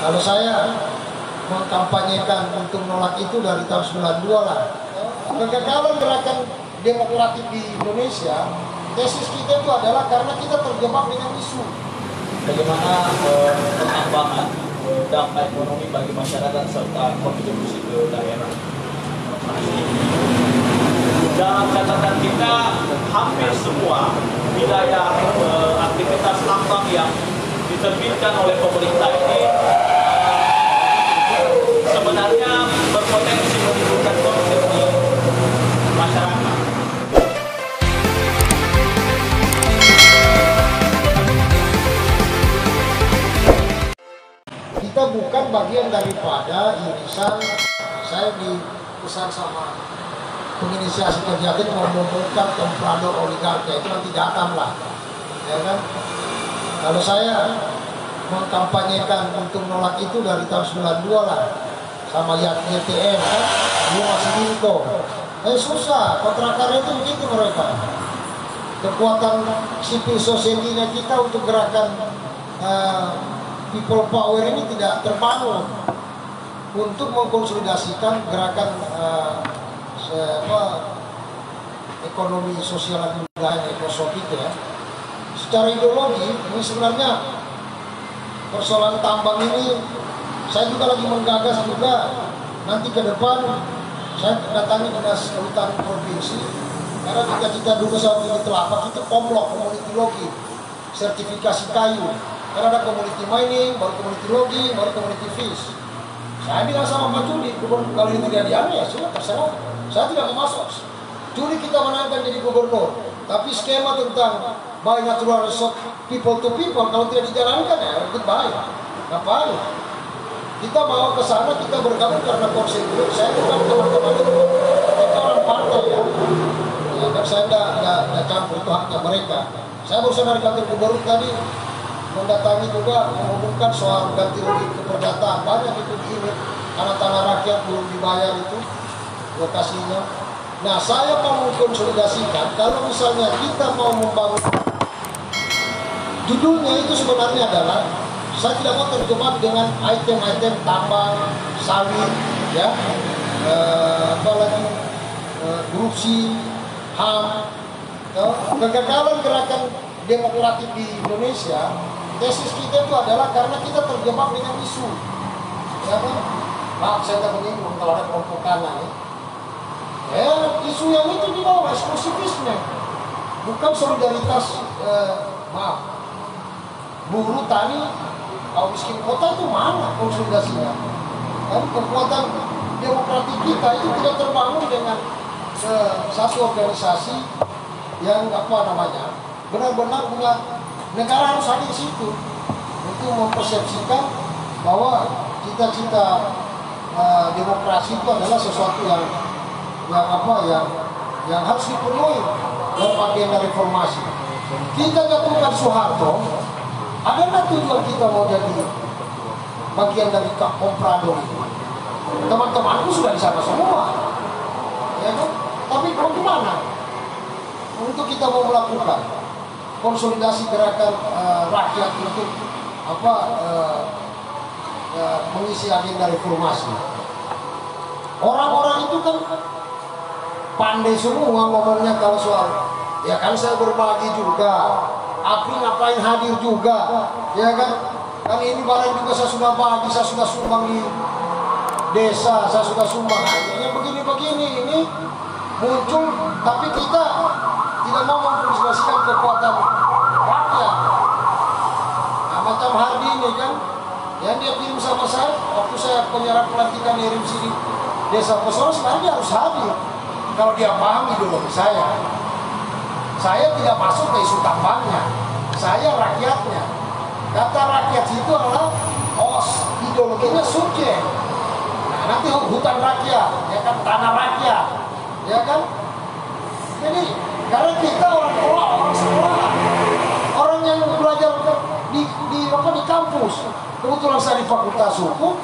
Kalau saya mengkampanyekan untuk menolak itu dari tahun 92 lah. Kegagalan gerakan demokratik di Indonesia, tesis kita itu adalah karena kita terjebak dengan isu. Bagaimana penambangan dampak ekonomi bagi masyarakat serta kontribusi ke daerah. Dalam catatan kita, hampir semua wilayah aktivitas tambang yang diterbitkan oleh pemerintah ini sebenarnya berpotensi menimbulkan konflik di masyarakat. Kita bukan bagian daripada irisan. Saya dipesan sama penginisiasi kegiatan mau membongkar komprador oligarki, itu nanti datang lah, ya kan? Kalau saya mengkampanyekan untuk menolak itu dari tahun 92 lah, sama YTM kan, dia masih Dinko. Susah, kontrak karya itu begitu mereka. Kekuatan civil society-nya kita untuk gerakan people power ini tidak terbangun untuk mengkonsolidasikan gerakan ekonomi sosial dan budaya ekosop itu ya. Secara ideologi ini sebenarnya persoalan tambang ini saya juga lagi menggagas juga nanti ke depan saya datangi dinas hutan provinsi karena kita dulu sama di Telapak itu komplok community logging sertifikasi kayu. Karena ada community mining, baru community logging, baru community fish. Saya bilang sama Pak Juli, kalau ini tidak diambil ya sudah terserah. Saya tidak mau masuk. Juli kita menangkan jadi gubernur. Tapi skema tentang buy natural resource people to people kalau tidak dijalankan ya goodbye. Ngapain? Kita bawa ke sana, kita bergabung karena konsep itu. Saya bukan teman-teman itu. Kita orang partai ya. Ya kan saya tidak campur itu haknya mereka. Saya barusan dari kantor gubernur tadi mendatangi juga mengumumkan soal ganti rugi keperdataan banyak itu ini karena tanah rakyat belum dibayar itu lokasinya. Nah saya mau mengkonsolidasikan kalau misalnya kita mau membangun judulnya itu sebenarnya adalah saya tidak mau terjebak dengan item-item tambang sawit ya apalagi korupsi HAM kegagalan gerakan demokratik di Indonesia. Tesis kita itu adalah karena kita terjebak dengan isu. Ya kan? Maaf saya tidak menyinggung kalau ada kelompok kanan ya. Isu yang itu dibawa eksklusivisme. Bukan solidaritas maaf. Buruh tani, kaum miskin kota itu mana konsolidasinya? Kan kekuatan demokratik kita itu tidak terbangun dengan satu organisasi yang apa namanya? Benar-benar punya negara harus hadir di situ untuk mempersepsikan bahwa cita-cita demokrasi itu adalah sesuatu yang harus dipenuhi dalam agenda reformasi. Kita jatuhkan Soeharto, ada tujuan kita mau jadi bagian dari komprador itu. Teman-temanku sudah di sana semua, ya kan? Tapi mau gimana? Untuk kita mau melakukan konsolidasi gerakan rakyat untuk mengisi agenda reformasi. Orang-orang itu kan pandai semua ngomongnya kalau soal ya kan saya berbagi juga. Api ngapain hadir juga, ya kan? Kan ini barang juga saya sudah bagi, saya sudah sumbang di desa, saya sudah sumbang. Akhirnya begini-begini ini muncul, tapi kita tidak mau mengkonsolidasikan kekuatan rakyat. Nah, macam Hardi ini kan, yang dia kirim sama saya, waktu saya penyerap pelantikan di RMC di Desa Pesona, sebenarnya dia harus hadir. Kalau dia paham ideologi saya tidak masuk ke isu tambangnya, saya rakyatnya. Kata rakyat itu adalah ideologinya subjek. Nah, nanti hutan rakyat, ya kan, tanah rakyat, ya kan. Jadi karena kita orang sekolah, orang yang belajar di kampus, kebetulan saya di Fakultas Hukum,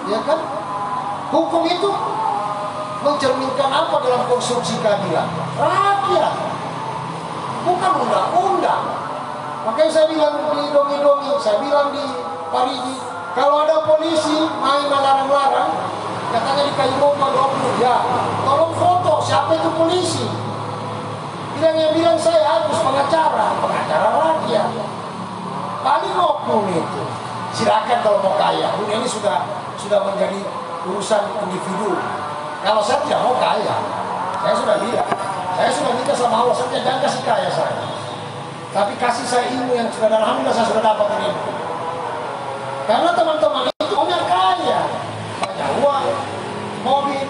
ya kan, hukum itu mencerminkan apa dalam konstruksi keadilan? Rakyat, bukan undang-undang. Makanya saya bilang di Dongi-Dongi, saya bilang di Parigi, kalau ada polisi ke Eropa 20 ya, tolong foto siapa itu polisi. Yang bilang saya harus pengacara rakyat. Paling oknum itu. Silakan kalau mau kaya. Dunia ini sudah menjadi urusan individu. Kalau saya tidak mau kaya, saya sudah bilang, saya sudah minta sama Allah, saya jangan kasih kaya saya. Tapi kasih saya ilmu yang sudah, alhamdulillah saya sudah dapat ini. Karena teman-teman itu maunya kaya, banyak uang, mobil,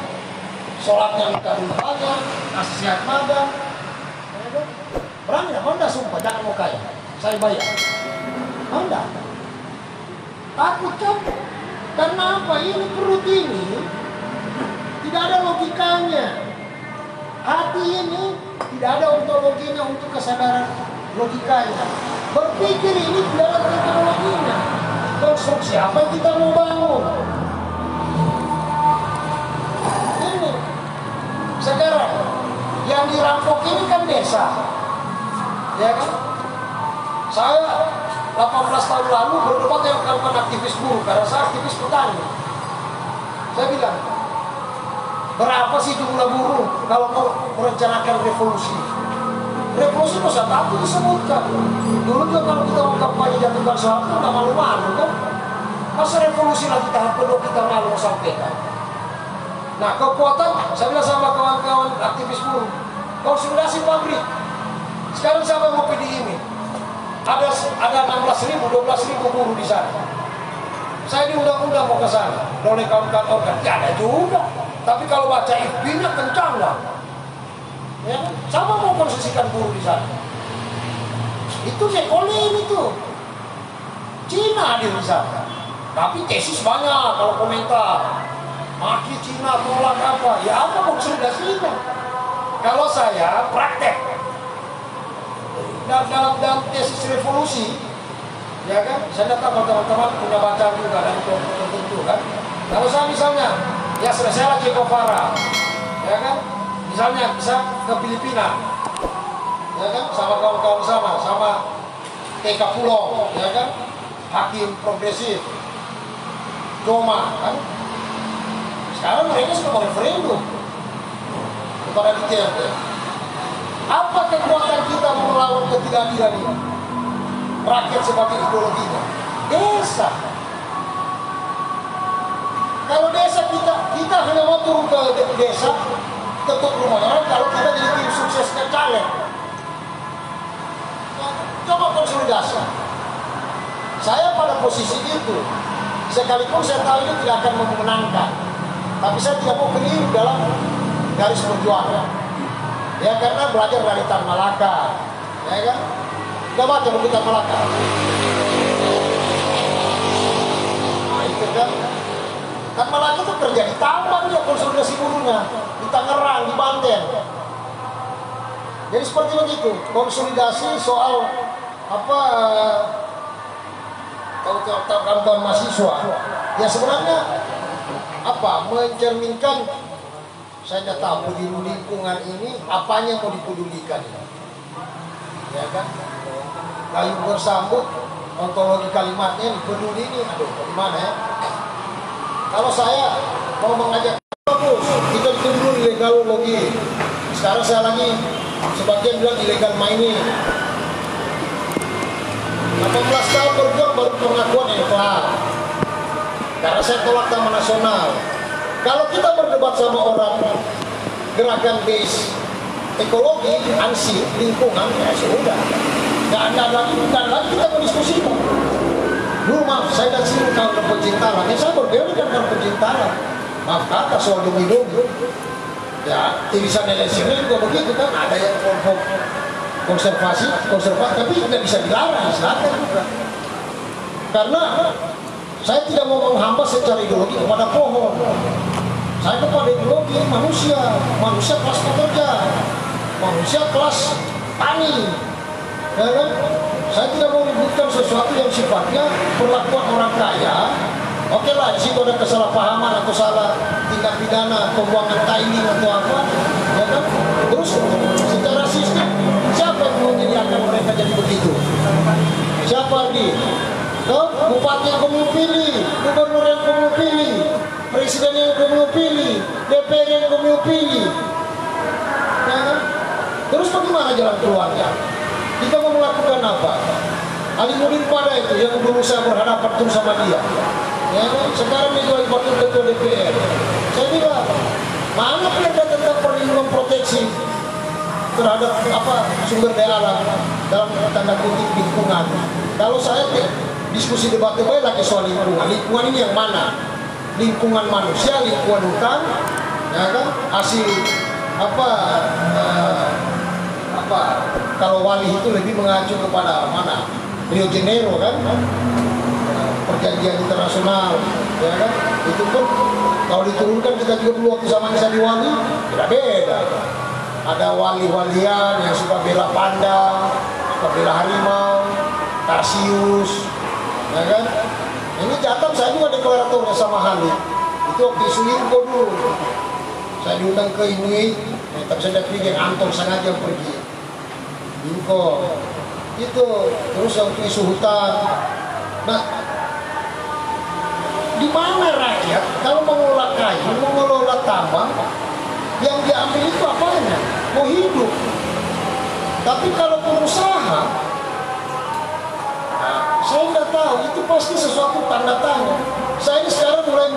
sholatnya minta banyak, kasih sehat badan. Berani nggak? Mau nggak sumpah jangan mau kaya, saya bayar. Mau nggak? Takut kan? Karena apa? Ini perut ini tidak ada logikanya. Hati ini tidak ada ontologinya untuk kesadaran logikanya. Berpikir ini tidak ada teknologinya. Konstruksi apa yang kita mau bangun? Ini sekarang yang dirampok ini kan desa, ya kan? Saya 18 tahun lalu berdebat yang melakukan aktivis buruh karena saya aktivis petani. Saya bilang, berapa sih jumlah buruh kalau mau merencanakan revolusi? Revolusi masa takut disebutkan. Dulu juga kalau kita mau kampanye jatuhkan Soeharto nggak malu-malu kan? Masa revolusi lagi tahap kedua kita malu sampaikan? Nah kekuatan, saya bilang sama kawan-kawan aktivis buruh, konsolidasi pabrik. Sekarang siapa yang mau pilih ini? Ada 16.000, 12.000 buruh di sana. Saya diundang-undang mau ke sana oleh kawan-kawan organ, tidak ada juga. Tapi kalau baca IFB-nya kencang lah. Ya kan? Sama mau konsumsikan buruh di sana. Itu Zekolin itu. Cina di sana. Tapi tesis banyak kalau komentar. Maki Cina tolak apa? Ya apa konsolidasinya? Kalau saya praktek dalam tesis revolusi, ya kan? Saya datang teman-teman punya bacaan juga dari kelompok tertentu kan. Kalau saya misalnya, ya selesai lah Che Guevara, ya kan? Misalnya bisa ke Filipina, ya kan? Sama kawan-kawan sama TK Pulau, ya kan? Hakim progresif, Doma, kan? Sekarang mereka sudah mau referendum kepada Duterte. Apa kekuatan kita melawan ketidakadilan ini? Rakyat sebagai ideologinya. Desa. Kalau desa kita hanya mau turun ke desa, ketuk rumah orang. Kalau kita jadi tim suksesnya caleg, coba konsolidasi. Saya pada posisi itu, sekalipun saya tahu ini tidak akan memenangkan. Tapi saya tidak mau keliru dalam garis perjuangan. Ya karena belajar dari Tan Malaka, ya kan? Kita baca buku Tan Malaka. Nah itu kan, Tan Malaka itu kerja di tambang dia konsolidasi buruhnya, di Tangerang, di Banten. Jadi seperti begitu, konsolidasi soal apa? Kalau kawan-kawan mahasiswa, ya sebenarnya apa mencerminkan saya tidak tahu di lingkungan ini apanya mau dipedulikan, ya kan? Kayu bersambut, ontologi kalimatnya dipeduli ini, aduh bagaimana ya? Kalau saya mau mengajak bagus, kita dulu ilegalologi. Sekarang saya lagi sebagian bilang illegal mining. 18 tahun berjuang baru pengakuan yang kelar. Karena saya tolak Taman Nasional. Kalau kita berdebat sama orang gerakan base ekologi, ansi, lingkungan, ya sudah. Dan lagi kita mau diskusi. Dulu maaf, saya dan sini kawan pecinta alam. Ya saya berbeda dengan kawan pecinta alam. Maaf kata soal demi-demi. Ya, irisan LSM juga begitu kan. Ada yang kelompok konservasi, tapi tidak bisa dilarang, silakan juga. Karena saya tidak mau menghamba secara ideologi kepada pohon. Saya kepada ideologi manusia kelas pekerja, manusia kelas tani. Ya kan? Saya tidak mau menyebutkan sesuatu yang sifatnya perlakuan orang kaya. Oke lah, di situ ada kesalahpahaman atau salah tindak pidana, pembuangan tiling atau apa, ya kan? Terus secara sistem, siapa yang mau menyediakan mereka jadi begitu? Siapa lagi? Bupati yang kamu pilih, gubernur yang kamu pilih, presiden yang kamu pilih, DPR yang kami pilih. Ya kan? Terus bagaimana jalan keluarnya? Kita mau melakukan apa? Ali Nurdin pada itu yang berusaha berhadapan terus sama dia. Ya kan? Sekarang dia jadi wakil ketua DPR. Saya bilang, mana perda tentang perlindungan proteksi terhadap sumber daya alam dalam tanda kutip lingkungan. Kalau saya diskusi debat lagi soal lingkungan. Lingkungan ini yang mana? Lingkungan manusia, lingkungan hutan, ya kan? Hasil kalau wali itu lebih mengacu kepada mana? Rio Janeiro kan? Perjanjian internasional, ya kan? Itu pun kalau diturunkan kita juga dulu waktu zaman saya di wali, tidak beda. Ada wali-walian yang suka bela panda, suka bela harimau, tarsius, ya kan? Ini Jatam saya juga deklaratornya sama Halid. Itu waktu isu Lingko dulu. Saya diundang ke Inuit, tapi saya pikir Anton sengaja pergi. Lingko, itu terus waktu isu hutan. Nah, di mana rakyat kalau mengelola kayu, mengelola tambang, yang diambil itu apanya? Mau hidup. Tapi kalau pengusaha, saya nggak tahu, itu pasti sesuatu tanda tanya. Saya ini sekarang mulai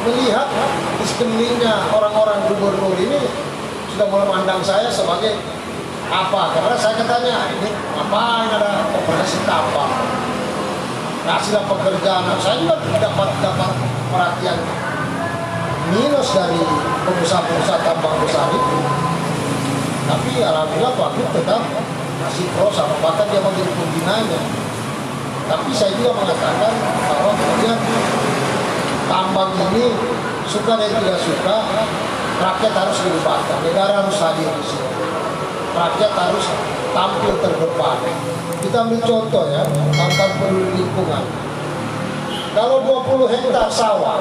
melihat di sekelilingnya orang-orang gubernur ini sudah mulai memandang saya sebagai apa? Karena saya katanya ini ngapain ada operasi tambang, hasil pekerjaan. Saya juga dapat perhatian minus dari pengusaha-pengusaha tambang besar itu. Tapi alhamdulillah Pak Gub tetap masih pro sama, bahkan dia menjadi pembinanya. Tapi saya juga mengatakan bahwa kemudian tambang ini suka dan tidak suka, rakyat harus dilibatkan, negara harus hadir di sini. Rakyat harus tampil terdepan. Kita ambil contoh ya, tentang peduli lingkungan. Kalau 20 hektar sawah,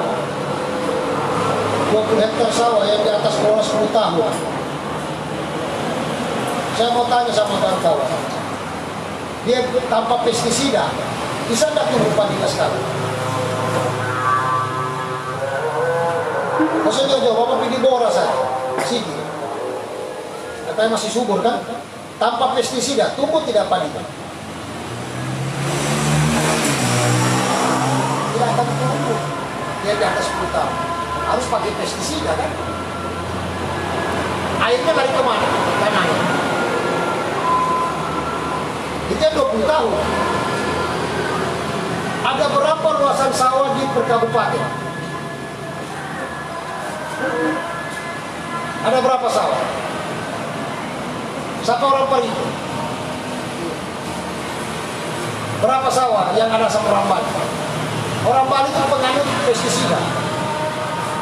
20 hektar sawah yang di atas bawah 10 tahun, saya mau tanya sama kawan-kawan, dia tanpa pestisida, bisa nggak tumbuh padi sekarang? Maksudnya jawab apa di bawah saja, sini. Katanya masih subur kan? Tanpa pestisida, tumbuh tidak padi? Tidak akan tumbuh. Dia di atas 10 tahun. Harus pakai pestisida kan? Airnya lari kemana? Tanahnya. Itu 20 tahun. Ada berapa luasan sawah di perkabupaten? Ada berapa sawah? Siapa orang Parigi? Berapa sawah yang ada sama orang Bali? Orang Bali itu penganut pestisida.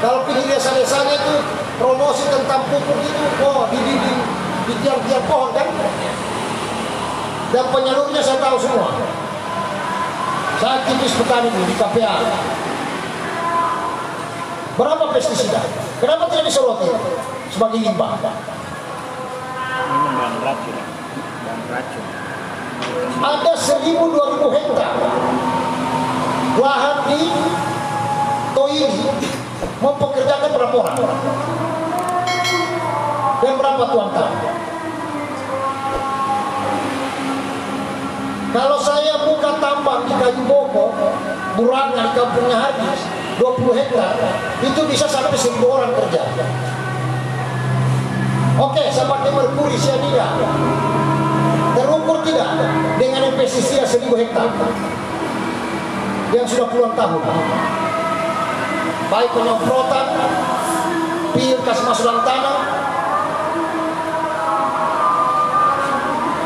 Kalau pilih desa-desanya itu promosi tentang pupuk itu, di tiang-tiang pohon kan? Dan penyalurnya saya tahu semua. Saya aktivis petani di KPA. Berapa pestisida? Kenapa tidak disoroti sebagai limbah? Bahan racun. Ada 1.000-2.000 hektar lahan di Toiri mempekerjakan berapa orang? Dan berapa tuan tahu? Kalau saya buka tambang di Kayu Boko, Buranga di kampungnya Hadis, 20 hektar, itu bisa sampai 1.000 orang kerja. Oke, saya pakai merkuri sianida. Terukur tidak dengan pestisida 1.000 hektar yang sudah puluhan tahun. Baik penyemprotan, pil kasih masuk dalam tanah,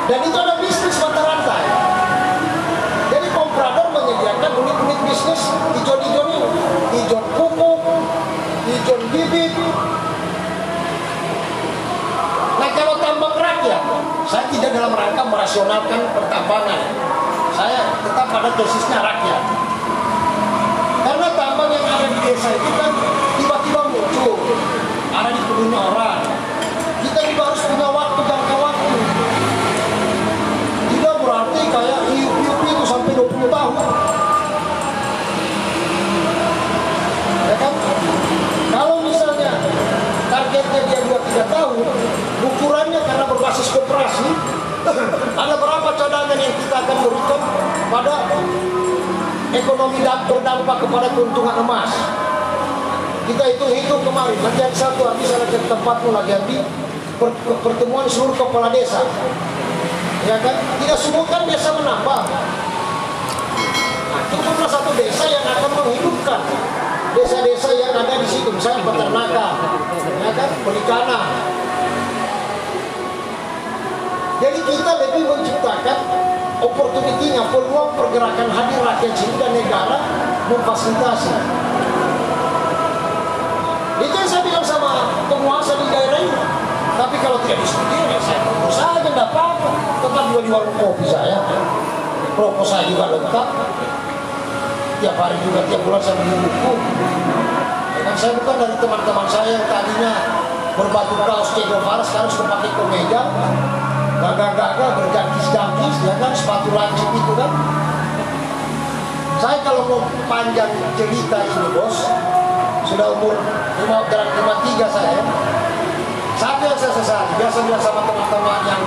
dan itu ada bisnis mata rantai. Jadi komprador menyediakan unit-unit bisnis ijon-ijon ini, ijon pupuk, ijon bibit. Nah kalau tambang rakyat, saya tidak dalam rangka merasionalkan pertambangan. Saya tetap pada tesisnya rakyat. Karena tambang yang ada di desa itu kan tiba-tiba muncul, ada di kebunnya orang. Kita juga harus punya waktu, jangka waktu. Tidak berarti kayak IUP itu sampai 20 tahun. Ya kan? Kalau misalnya ekonomi berdampak kepada keuntungan emas. Kita hitung kemarin, lagi yang satu habis ada ke tempatmu lagi habis pertemuan seluruh kepala desa, ya kan? Tidak semua kan desa menambah. Nah, cukuplah satu desa yang akan menghidupkan desa-desa yang ada di situ, misalnya peternakan, ya kan, perikanan. Jadi kita lebih menciptakan opportunity-nya, peluang pergerakan hadir rakyat sini dan negara memfasilitasi. Itu yang saya bilang sama penguasa di daerah ini. Tapi kalau tidak disetujui, ya saya urus saja, tidak apa-apa. Tetap juga di warung kopi saya, rokok saya juga lengkap. Tiap hari juga, tiap bulan saya beli buku. Ya kan, saya bukan dari teman-teman saya yang tadinya berbaju kaos Che Guevara, sekarang sudah pakai kemeja, gagah-gagah, berjangkis-jangkis, ya kan, sepatu lancip itu kan. Saya kalau mau panjang cerita ini bos, sudah umur 53 saya. Satu yang saya sesali, biasa bilang sama teman-teman yang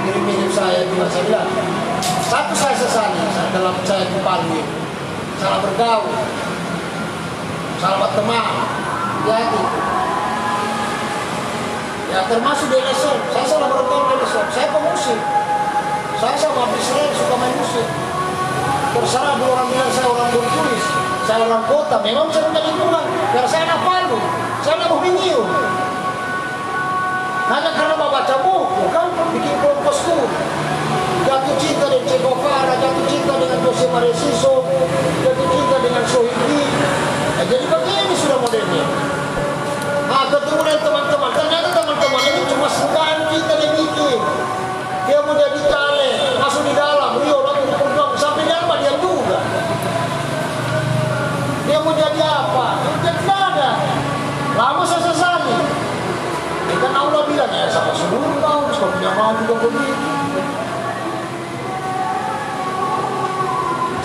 mirip-mirip saya juga, saya bilang, satu saya sesali dalam saya kepalui, salah bergaul, salah berteman, ya itu. Ya termasuk di LSM, saya salah bergaul di LSM, saya pemusik, saya sama Israel suka main musik. Terserah dua orang bilang saya orang bertulis, saya orang kota, memang saya punya lingkungan, karena saya anak Palu, saya anak Buminiu. Hanya karena membaca buku kan, bikin kelompok studi, jatuh cinta dengan Che Guevara, jatuh cinta dengan Jose Maresiso, jatuh cinta dengan Sohibdi. Jadi begini sudah modelnya. Nah, ketemu dengan teman-teman, ternyata teman-teman ini cuma segan kita yang bikin. Dia mau jadi kale, masuk di dalam, Rio lalu berjuang sampai dia apa dia juga. Dia mau jadi apa? Dia tidak ada. Lama saya sesali. Kan Allah bilang ya sama seluruh kau, kalau punya mau juga begitu.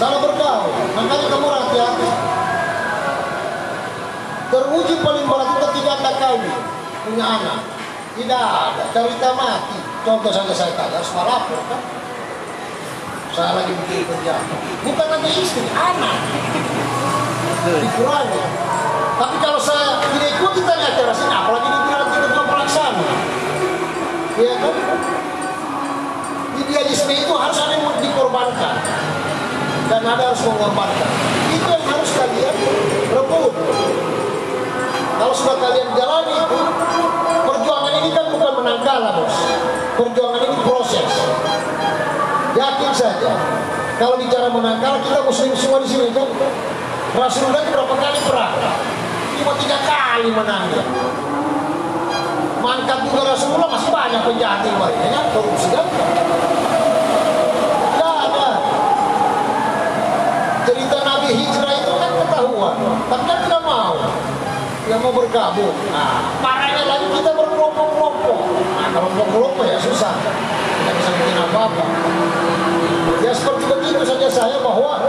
Salah bergaul, makanya kamu hati-hati. Teruji paling berat itu ketika Anda kawin, punya anak. Tidak ada, cerita mati. Contoh saja saya tanya, harus melapor kan? Saya lagi bikin kerja. Bukan hanya istri, anak. Dikurangi. Tapi kalau saya tidak ikuti tanya acara sini, apalagi dibilang ketua pelaksana, ya kan? Idealisme itu harus ada yang dikorbankan dan ada harus mengorbankan. Itu yang harus kalian rebut. Kalau sudah kalian jalani itu, perjuangan ini kan bukan menang kalah bos. Perjuangan ini proses. Yakin saja. Kalau bicara menang kalah, kita muslim semua di sini kan. Rasulullah berapa kali perang? Cuma 3 kali menangnya. Mangkat juga Rasulullah masih banyak penjahat yang lain, ya, korupsi kan? Tidak ada. Cerita Nabi hijrah itu kan ketahuan, tapi kan tidak mau. Yang mau bergabung. Nah, parahnya lagi kita berkelompok-kelompok. Nah, kalau kelompok-kelompok ya susah. Tidak bisa bikin apa-apa. Ya seperti begitu saja saya bahwa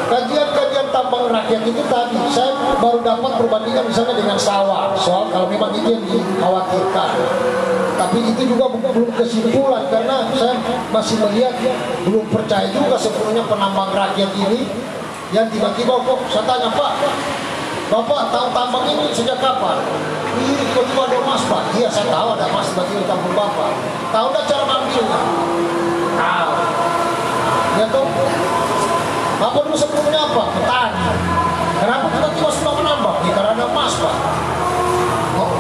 kajian-kajian tambang rakyat itu tadi saya baru dapat perbandingan misalnya dengan sawah, soal kalau memang itu yang dikhawatirkan. Tapi itu juga belum kesimpulan karena saya masih melihat belum percaya juga sepenuhnya penambang rakyat ini yang tiba-tiba kok saya tanya Pak, Bapak tahu tambang ini sejak kapan? Ini tiba-tiba ada emas Pak. Iya saya tahu ada emas tiba-tiba di kampung Bapak. Tahu nggak cara ngambilnya? Tahu. Ya toh. Bapak dulu sebelumnya apa? Petani. Kenapa tiba-tiba sudah menambah? Ya, karena ada emas Pak. Oh,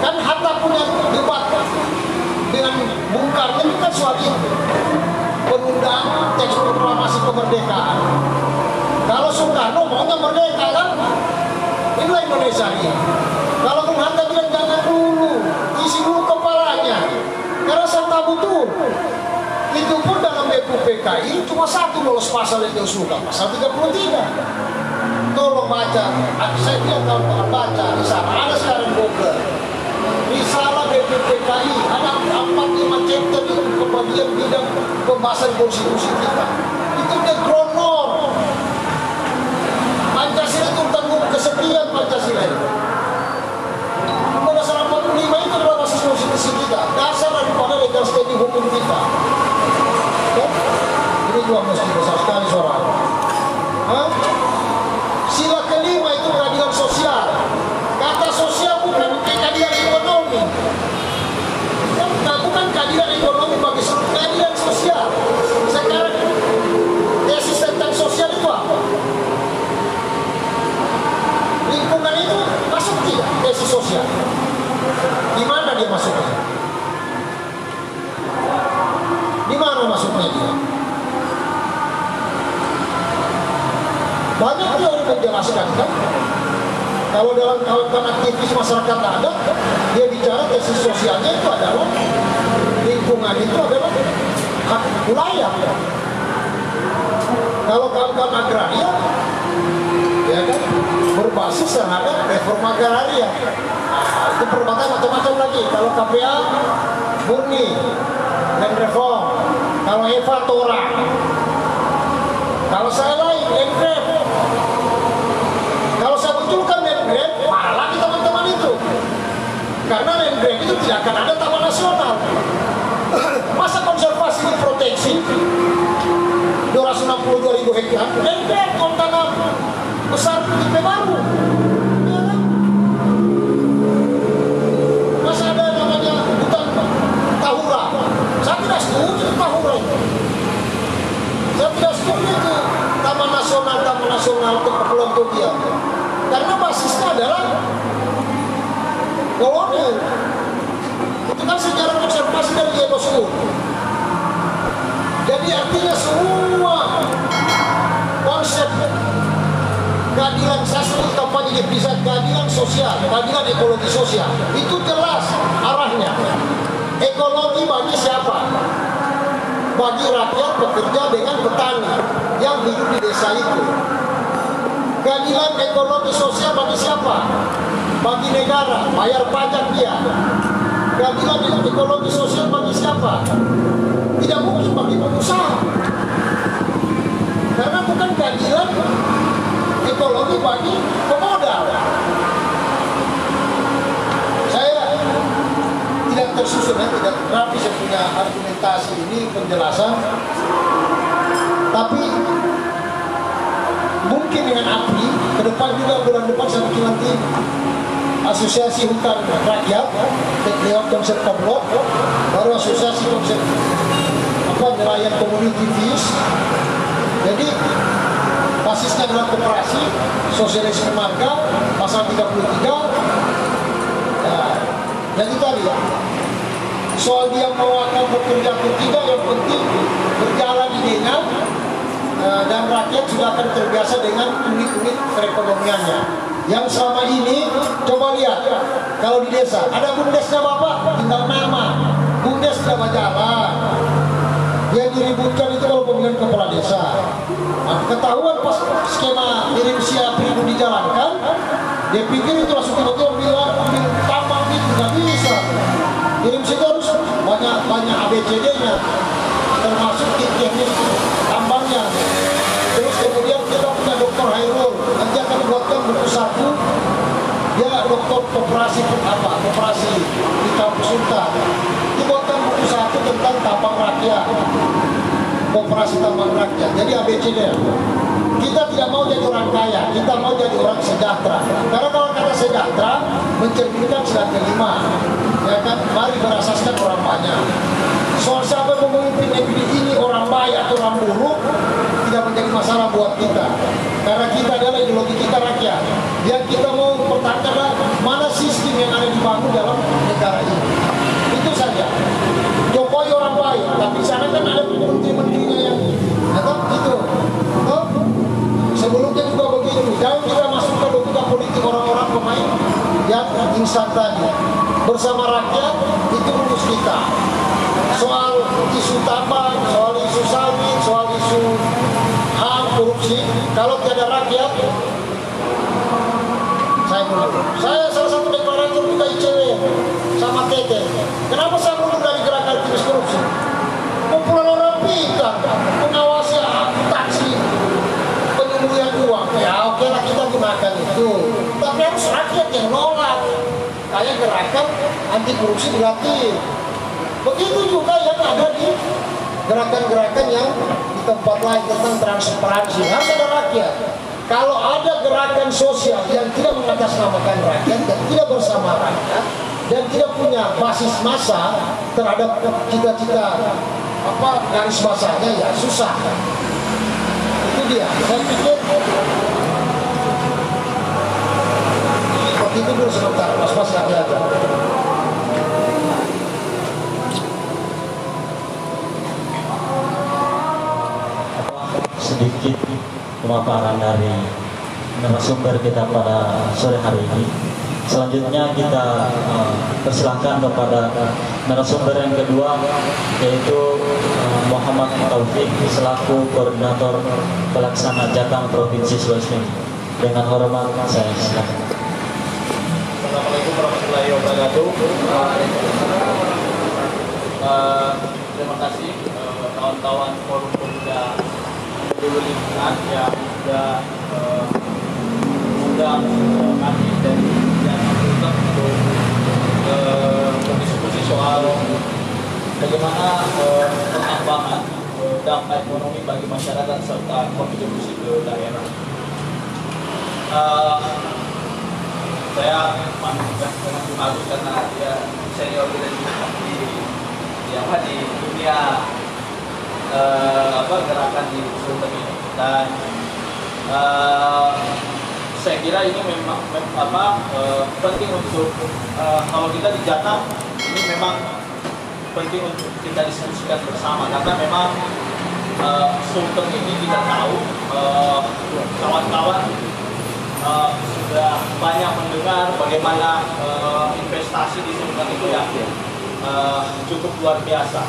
kan Hatta punya debat dengan Bung Karno itu kan soal itu. Penundaan teks proklamasi kemerdekaan. Kalau Soekarno maunya merdeka kan? Inilah Indonesia ini. Kalau Bung Hatta bilang jangan dulu, isi dulu kepalanya. Karena saya tahu betul. Itu pun dalam BPKI cuma satu lolos pasal yang diusulkan, pasal 33. Tolong baca, saya bilang kalau baca di sana ada sekarang Google. Risalah BPKI ada 4-5 chapter itu kebagian bidang pembahasan konstitusi kita. Itu the groundwork. Pancasila itu tanggung kesekian Pancasila itu. Pasal 45 itu adalah basis konstitusi kita, dasar daripada legal standing hukum kita. Ini juga mesti besar sekali. Banyak teori menjelaskan kan. Kalau dalam kawan aktivis masyarakat adat, dia bicara tesis sosialnya itu adalah lingkungan itu adalah hak wilayah. Kalau kawan-kawan agraria, ya kan, berbasis terhadap reforma agraria. Nah, itu perdebatan macam-macam lagi. Kalau KPA murni dan reform, kalau Eva Tora, kalau saya lain Engrep. Kalau saya munculkan Engrep, marah lagi teman-teman itu. Karena Engrep itu tidak akan ada taman nasional. Masa konservasi diproteksi 262.000 hektar, Engrep kalau tanam besar tipe baru. Ya kan? Masa ada namanya hutan Tahura. Saya tidak setuju Tahura itu. Saya tidak setuju itu taman nasional untuk Kepulauan Togian. Karena basisnya adalah koloni. Itu kan sejarah konservasi dari Yellowstone. Jadi artinya semua konsep keadilan, saya sebut kampanye bisa keadilan sosial, keadilan ekologi sosial, itu jelas arahnya. Ekologi bagi siapa? Bagi rakyat bekerja dengan petani yang hidup di desa itu. Keadilan ekologi sosial bagi siapa? Bagi negara, bayar pajak dia. Keadilan ekologi sosial bagi siapa? Tidak mungkin bagi pengusaha. Karena bukan keadilan ekologi bagi pemodal. Saya tidak tersusun, tidak rapi saya punya argumentasi ini, penjelasan. Tapi mungkin dengan APRI, ke depan juga bulan depan saya bikin nanti asosiasi hutan rakyat, lewat konsep komplot, baru asosiasi konsep nelayan community views. Jadi basisnya adalah koperasi, sosialisme marga, pasal 33. Nah, jadi tadi soal dia mau akan bekerja atau tidak, yang penting berjalan idenya, dan rakyat sudah akan terbiasa dengan unit-unit perekonomiannya. Yang selama ini, coba lihat, kalau di desa ada bumdesnya Bapak, tinggal nama, bumdes tidak berjalan. Yang diributkan itu kalau pemilihan kepala desa. Nah, ketahuan pas skema kirim siap itu dijalankan, dia pikir itu langsung tiba-tiba ambil tambang itu, nggak bisa. Kirim situ harus banyak ABCD-nya, termasuk teknik tambangnya. Terus kemudian kita punya Dr. Hairul, nanti akan buatkan buku satu, dia doktor koperasi di kampus Sultan. Dibuatkan buku satu tentang tambang rakyat, koperasi tambang rakyat. Jadi ABCD. Kita tidak mau jadi orang kaya, kita mau jadi orang sejahtera. Karena kalau kata sejahtera mencerminkan sila kelima, ya kan? Mari berasaskan orang banyak. Soal siapa yang memimpin negeri ini, orang baik atau orang buruk, tidak menjadi masalah buat kita. Karena kita adalah ideologi kita rakyat. Yang kita mau pertahankan adalah mana sistem yang ada dibangun dalam negara ini. Itu saja. Jokowi orang baik, tapi sana kan ada menteri-menterinya yang itu. Sebelumnya juga begitu. Jangan kita masukkan logika politik orang-orang pemain yang instan tadi. Bersama rakyat itu urus kita. Soal isu tambang, soal isu sawit, soal isu HAM, korupsi, kalau tiada rakyat, saya salah satu deklarator juga ICW sama Tete. Kenapa saya mundur dari gerakan aktivis korupsi? Kumpulan orang pintar mengawasi taksi penyembunyian uang. Ya oke lah, kita gunakan itu. Tapi harus rakyat yang nolak. Kayak gerakan anti korupsi gratis. Begitu juga yang ada di gerakan-gerakan yang di tempat lain tentang transparansi. Harus ada rakyat. Kalau ada gerakan sosial yang tidak mengatasnamakan rakyat dan tidak bersama rakyat dan tidak punya basis massa terhadap cita-cita garis basahnya, ya susah. Itu dia. Saya pikir seperti itu dulu sebentar. Mas-mas lagi aja. Sedikit pemaparan dari narasumber kita pada sore hari ini. Selanjutnya kita persilahkan kepada narasumber yang kedua, yaitu Muhammad Taufik selaku Koordinator Pelaksana Jatang Provinsi Sulawesi Tenggara. Dengan hormat saya silakan. Assalamualaikum warahmatullahi wabarakatuh. Terima kasih kawan-kawan Forum Pemuda Peduli Lingkungan yang sudah mengundang kami dari Jakarta untuk berdiskusi soal bagaimana pengembangan dampak ekonomi bagi masyarakat serta kontribusi ke daerah. Saya malu karena dia senior kita juga di dunia gerakan di Sulteng ini, dan saya kira ini memang penting untuk kalau kita di Jatang ini memang penting untuk kita diskusikan bersama, karena memang Sulteng ini kita tahu kawan-kawan sudah banyak mendengar bagaimana investasi di Sulteng itu ya cukup luar biasa,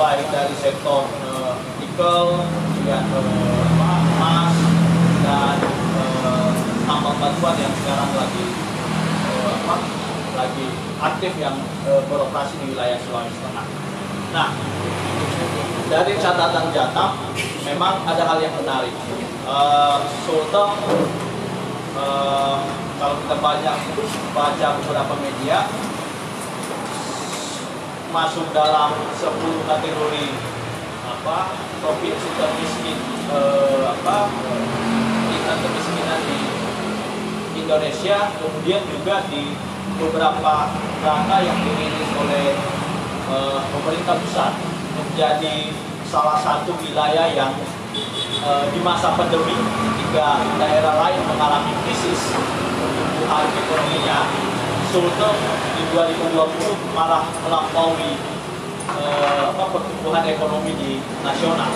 baik dari sektor nikel, juga emas, dan tambang batuan yang sekarang lagi aktif yang beroperasi di wilayah Sulawesi Tengah. Nah, dari catatan Jatang memang ada hal yang menarik. Sulteng kalau kita banyak baca beberapa media, masuk dalam 10 kategori provinsi termiskin, tingkat kemiskinan di Indonesia, kemudian juga di beberapa data yang dirilis oleh pemerintah pusat menjadi salah satu wilayah yang di masa pandemi, ketika daerah lain mengalami krisis pertumbuhan ekonominya, Sulteng di 2020 malah melampaui pertumbuhan ekonomi di nasional.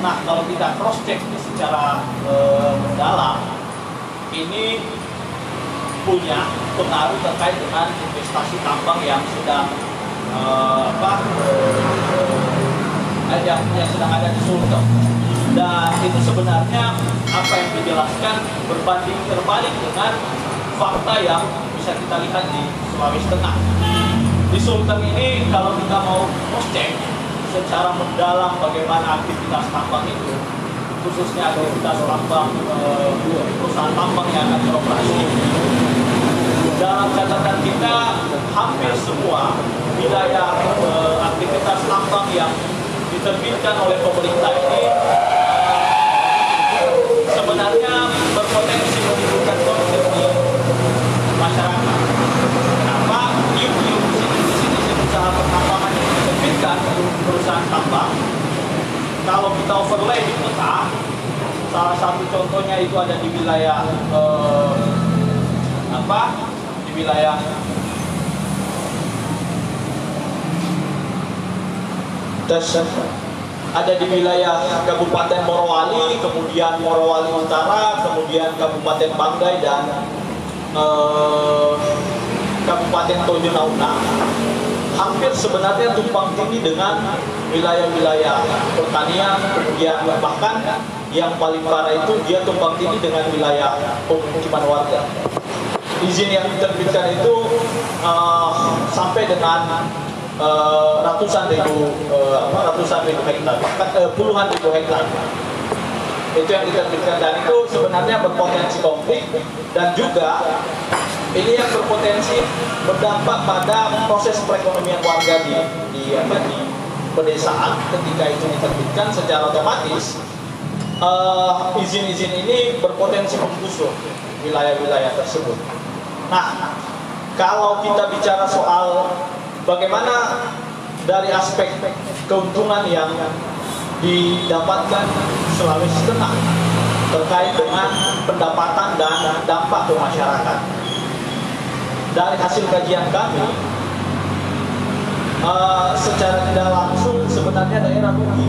Nah, kalau kita cross check secara mendalam, ini punya pengaruh terkait dengan investasi tambang yang sedang yang sedang ada di Sulteng. Dan itu sebenarnya apa yang dijelaskan berbanding terbalik dengan fakta yang bisa kita lihat di Sulawesi Tengah. Di Sulteng ini kalau kita mau cross-check secara mendalam bagaimana aktivitas tambang itu, khususnya aktivitas tambang perusahaan tambang yang akan beroperasi, dalam catatan kita hampir semua wilayah aktivitas tambang yang diterbitkan oleh pemerintah ini sebenarnya berpotensi menimbulkan konflik di masyarakat. Kenapa? Izin usaha pertambangan yang diterbitkan perusahaan tambang, kalau kita overlay di peta, salah satu contohnya itu ada di wilayah di wilayah ada di wilayah Kabupaten Morowali, kemudian Morowali Utara, kemudian Kabupaten Banggai, dan Kabupaten Tojo Nauna. Hampir sebenarnya tumpang tindih dengan wilayah-wilayah pertanian, kemudian bahkan yang paling parah itu dia tumpang tindih dengan wilayah pemukiman warga. Izin yang diterbitkan itu sampai dengan ratusan ribu hektar, bahkan puluhan ribu hektar. Itu yang diterbitkan, dan itu sebenarnya berpotensi konflik, dan juga ini yang berpotensi berdampak pada proses perekonomian warga di pedesaan. Ketika itu diterbitkan, secara otomatis izin-izin ini berpotensi menggusur wilayah-wilayah tersebut. Nah, kalau kita bicara soal bagaimana dari aspek keuntungan yang didapatkan Sulawesi Tengah terkait dengan pendapatan dan dampak ke masyarakat, dari hasil kajian kami, secara tidak langsung sebenarnya daerah rugi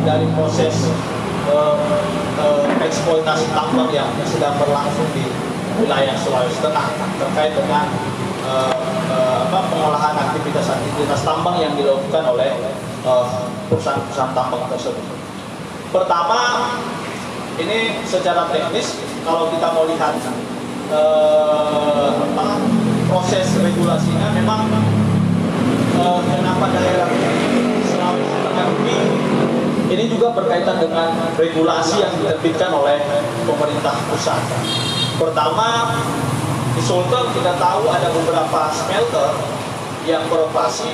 dari proses eksploitasi tambang yang sedang berlangsung di wilayah Sulawesi Tengah terkait dengan pengolahan aktivitas tambang yang dilakukan oleh perusahaan-perusahaan tambang tersebut. Pertama, ini secara teknis kalau kita mau lihat proses regulasinya, memang kenapa daerah Sulawesi Tengah ini juga berkaitan dengan regulasi yang diterbitkan oleh pemerintah pusat. Pertama, di Sulteng kita tahu ada beberapa smelter yang beroperasi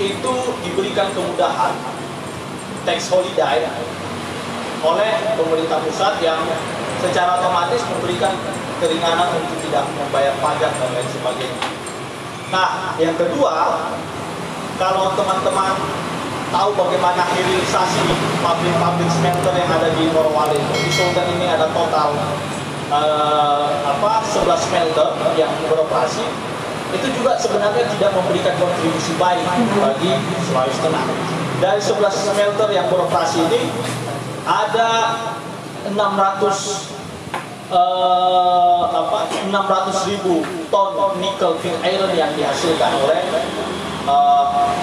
itu diberikan kemudahan tax holiday oleh pemerintah pusat yang secara otomatis memberikan keringanan untuk tidak membayar pajak dan lain sebagainya. Nah, yang kedua, kalau teman-teman tahu bagaimana hilirisasi pabrik-pabrik smelter yang ada di Morowali, di Sulteng ini ada total 11 smelter yang beroperasi, itu juga sebenarnya tidak memberikan kontribusi baik bagi Sulawesi Tengah. Dari 11 smelter yang beroperasi ini ada 600.000 ton nickel pig iron yang dihasilkan oleh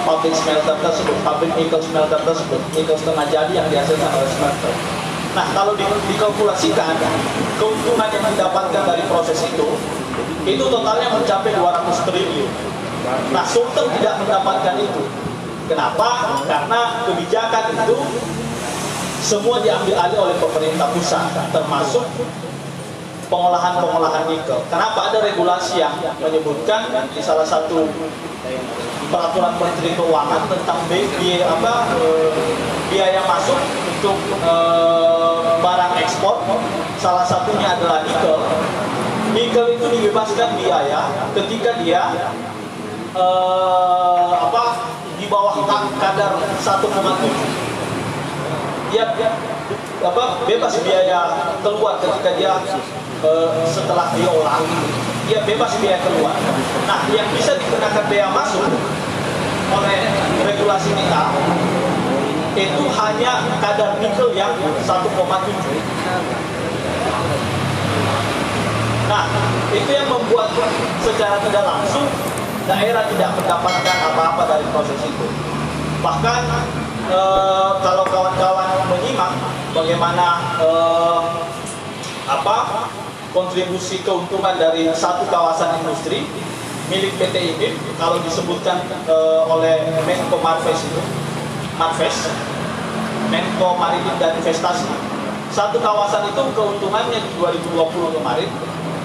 pabrik smelter tersebut, pabrik nickel smelter tersebut, nickel setengah jadi yang dihasilkan oleh smelter. Nah, kalau dikalkulasikan keuntungan yang didapatkan dari proses itu totalnya mencapai 200 triliun. Nah, Sulteng tidak mendapatkan itu. Kenapa? Karena kebijakan itu semua diambil alih oleh pemerintah pusat, termasuk pengolahan nikel. Kenapa? Ada regulasi yang menyebutkan di salah satu peraturan Menteri Keuangan tentang biaya masuk untuk barang ekspor, salah satunya adalah nikel. Nikel itu dibebaskan biaya ketika dia di bawah kadar 1,7. Dia bebas biaya keluar ketika dia setelah diolah, dia bebas biaya keluar. Nah, yang bisa dikenakan biaya masuk oleh regulasi kita itu hanya kadar nikel yang 1,7. Nah, itu yang membuat secara tidak langsung daerah tidak mendapatkan apa-apa dari proses itu. Bahkan kalau kawan-kawan menyimak bagaimana kontribusi keuntungan dari satu kawasan industri milik PT IMIP, kalau disebutkan oleh Menko Marves itu, Menko Maritim dan Investasi, satu kawasan itu keuntungannya di 2020 kemarin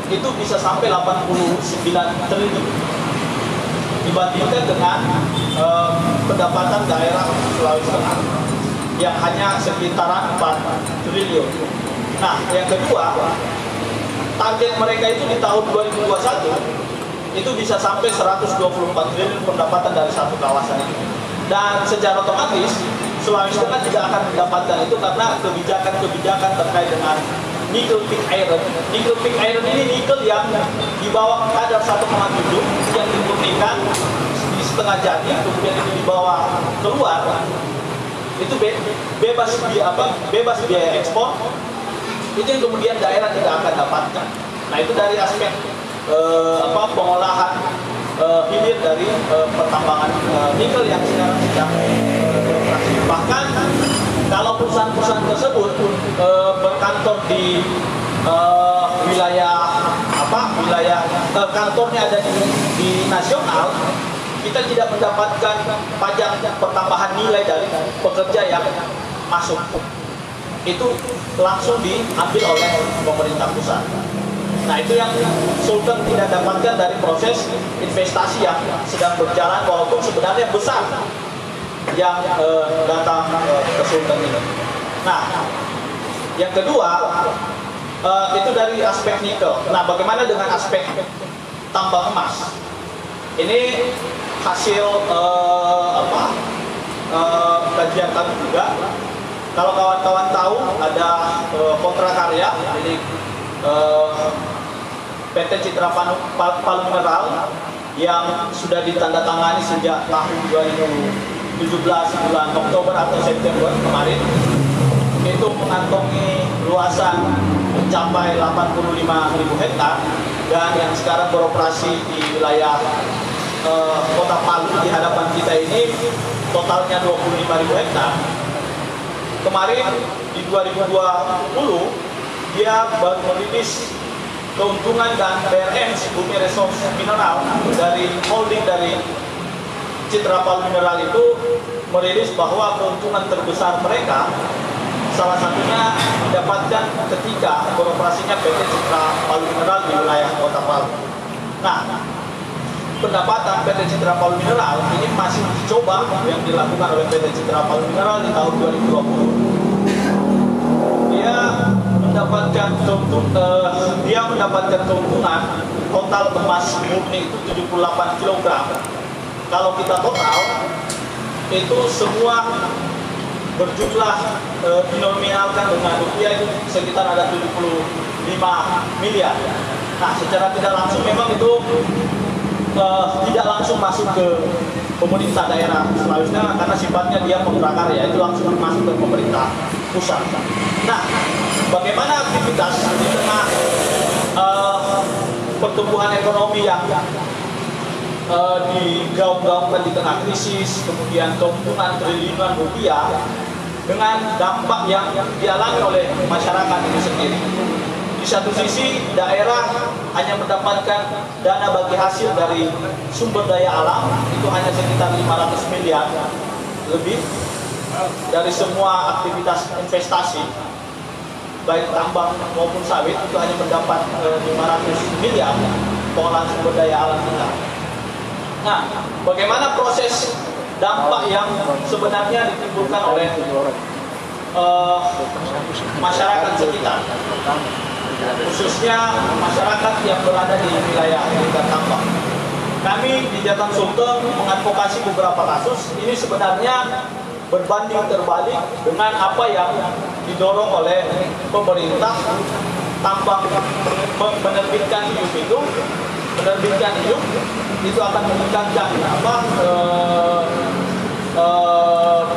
itu bisa sampai 89 triliun dibandingkan dengan pendapatan daerah Sulawesi Tengah yang hanya sekitaran 4 triliun. Nah, yang kedua, target mereka itu di tahun 2021 itu bisa sampai 124 triliun pendapatan dari satu kawasan itu. Dan secara otomatis Sulawesi Tengah tidak akan mendapatkan itu karena kebijakan terkait dengan nickel pig iron. Nickel pig iron ini nikel yang di bawah kadar 1,7 yang dimurnikan di setengah jadi, kemudian itu dibawa keluar, itu bebas biaya ekspor. Itu yang kemudian daerah tidak akan dapatkan. Nah, itu dari aspek pengolahan hilir dari pertambangan nikel yang sekarang sedang beroperasi. Bahkan kalau perusahaan-perusahaan tersebut berkantor di kantornya ada di nasional, kita tidak mendapatkan pajak pertambahan nilai dari pekerja yang masuk. Itu langsung diambil oleh pemerintah pusat. Nah, itu yang Sulteng tidak dapatkan dari proses investasi yang sedang berjalan, walaupun sebenarnya besar yang datang ke Sulteng ini. Nah, yang kedua itu dari aspek nikel. Nah, bagaimana dengan aspek tambang emas? Ini hasil kajian kami juga. Kalau kawan-kawan tahu ada kontrak karya milik PT Citra Palu Mineral yang sudah ditandatangani sejak tahun 2017 bulan Oktober atau September kemarin, itu mengantongi luasan mencapai 85.000 hektar, dan yang sekarang beroperasi di wilayah Kota Palu di hadapan kita ini totalnya 25.000 hektar. Kemarin di 2020 dia baru merilis keuntungan, dan BRN Bumi Resource Mineral dari holding dari Citra Palu Mineral itu merilis bahwa keuntungan terbesar mereka salah satunya didapatkan ketika beroperasinya PT Citra Palu Mineral di wilayah Kota Palu. Nah, pendapatan PT Citra Palu Mineral ini masih dicoba yang dilakukan oleh PT Citra Palu Mineral di tahun 2020. Dia mendapatkan keuntungan total emas murni itu 78 kg. Kalau kita total itu semua berjumlah dinominalkan dengan rupiah itu sekitar ada 75 miliar. Nah, secara tidak langsung memang itu tidak langsung masuk ke pemerintah daerah Sulawesi Tengah karena sifatnya dia prakarya, itu langsung masuk ke pemerintah pusat. Nah, bagaimana aktivitas di tengah pertumbuhan ekonomi yang digaung-gaungkan di tengah krisis, kemudian keuntungan triliunan rupiah dengan dampak yang dialami oleh masyarakat itu sendiri. Di satu sisi daerah hanya mendapatkan dana bagi hasil dari sumber daya alam itu hanya sekitar 500 miliar lebih dari semua aktivitas investasi baik tambang maupun sawit itu hanya mendapat 500 miliar pengolahan sumber daya alam kita. Nah, bagaimana proses dampak yang sebenarnya ditimbulkan oleh masyarakat sekitar, khususnya masyarakat yang berada di wilayah lingkar tambang. Kami di Jateng Sulteng mengadvokasi beberapa kasus. Ini sebenarnya berbanding terbalik dengan apa yang didorong oleh pemerintah tambang menerbitkan IUP itu akan meningkatkan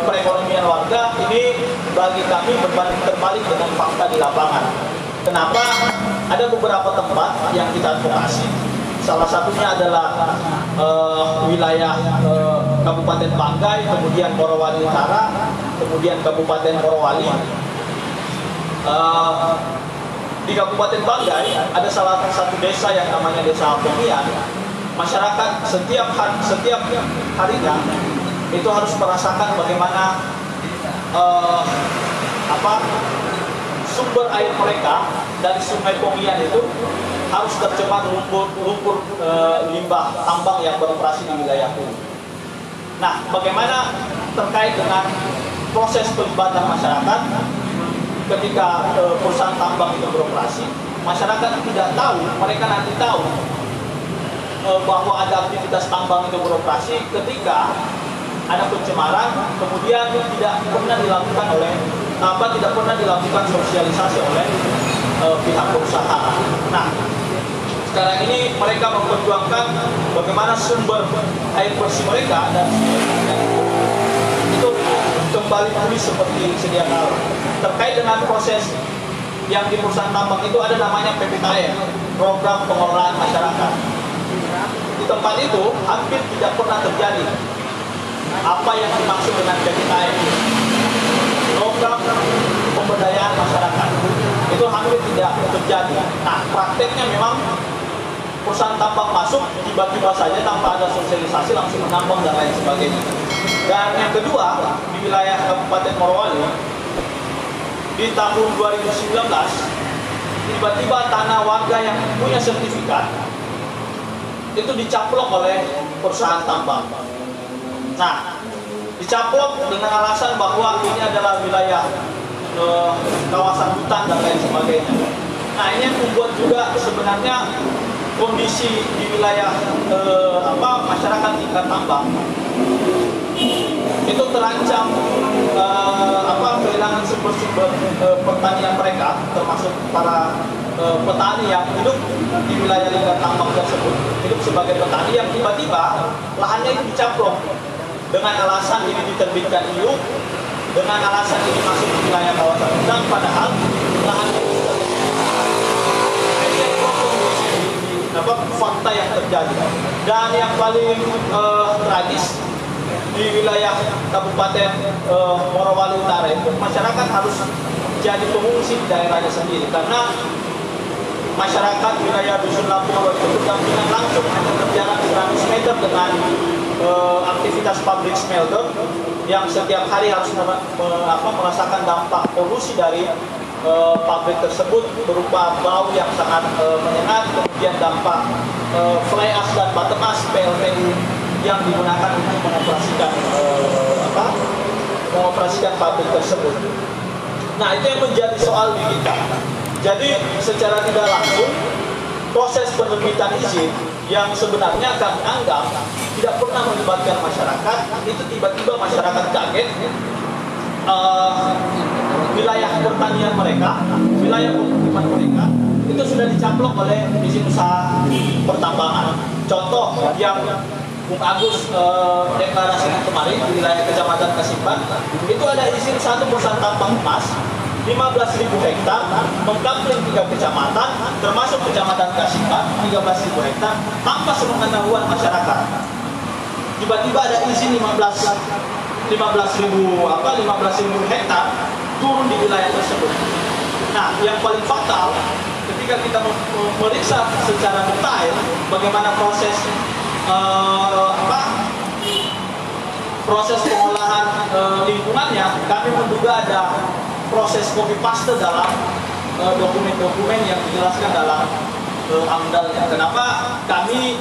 perekonomian warga. Ini bagi kami berbanding terbalik dengan fakta di lapangan. Kenapa? Ada beberapa tempat yang kita advokasi. Salah satunya adalah wilayah Kabupaten Banggai, kemudian Morowali Utara, kemudian Kabupaten Morowali. Di Kabupaten Banggai ada salah satu desa yang namanya Desa Pongian. Masyarakat setiap harinya itu harus merasakan bagaimana sumber air mereka dari Sungai Pongian itu harus tercemar lumpur limbah tambang yang beroperasi di wilayah itu. Nah, bagaimana terkait dengan proses pelibatan masyarakat ketika perusahaan tambang itu beroperasi? Masyarakat tidak tahu, mereka nanti tahu bahwa ada aktivitas tambang itu beroperasi ketika ada pencemaran, kemudian tidak pernah dilakukan sosialisasi oleh pihak perusahaan. Nah, sekarang ini mereka memperjuangkan bagaimana sumber air bersih mereka dan itu kembali pulih seperti sedia kala. Terkait dengan proses yang di perusahaan tambang itu ada namanya PPKM, Program Pengelolaan Masyarakat. Di tempat itu hampir tidak pernah terjadi apa yang dimaksud dengan PPKM, program pemberdayaan masyarakat. Itu hampir tidak terjadi. Nah, prakteknya memang perusahaan tambang masuk tiba-tiba saja tanpa ada sosialisasi langsung menambang dan lain sebagainya. Dan yang kedua, di wilayah Kabupaten Morowali di tahun 2019 tiba-tiba tanah warga yang punya sertifikat itu dicaplok oleh perusahaan tambang. Nah, dicaplok dengan alasan bahwa ini adalah wilayah kawasan hutan dan lain sebagainya. Nah, ini yang membuat juga sebenarnya kondisi di wilayah masyarakat tingkat tambang itu terancam kehilangan sumber-sumber pertanian mereka, termasuk para petani yang hidup di wilayah lingkar tambang tersebut, hidup sebagai petani yang tiba-tiba lahannya itu dicaplok dengan alasan ini diterbitkan IUP, dengan alasan ini masuk ke wilayah kawasan hutan, padahal lahan fakta yang terjadi. Dan yang paling tragis di wilayah Kabupaten Morowali Utara itu masyarakat harus jadi pengungsi di daerahnya sendiri karena masyarakat wilayah Dusun Lampur itu berdampingan langsung hanya berjarak 100 meter dengan aktivitas pabrik smelter yang setiap hari harus merasakan dampak polusi dari pabrik tersebut berupa bau yang sangat menyengat, kemudian dampak fly ash dan bottom ash PLTU yang digunakan untuk mengoperasikan pabrik tersebut. Nah, itu yang menjadi soal di kita. Jadi secara tidak langsung proses penerbitan izin yang sebenarnya kami anggap tidak pernah melibatkan masyarakat, itu tiba-tiba masyarakat kaget. Wilayah pertanian mereka, wilayah pemukiman mereka itu sudah dicaplok oleh izin usaha pertambangan. Contoh yang Bung Agus deklarasikan kemarin di wilayah Kecamatan Kasimban, itu ada izin satu perusahaan tambang emas 15.000 hektar mengkampling 3 kecamatan termasuk Kecamatan Kasimban 13.000 hektar tanpa sepengetahuan masyarakat. Tiba-tiba ada izin 15.000 hektar turun di wilayah tersebut. Nah, yang paling fatal ketika kita memeriksa secara detail bagaimana proses pengolahan lingkungannya, kami menduga ada proses copy paste dalam dokumen-dokumen yang dijelaskan dalam amdalnya. Kenapa kami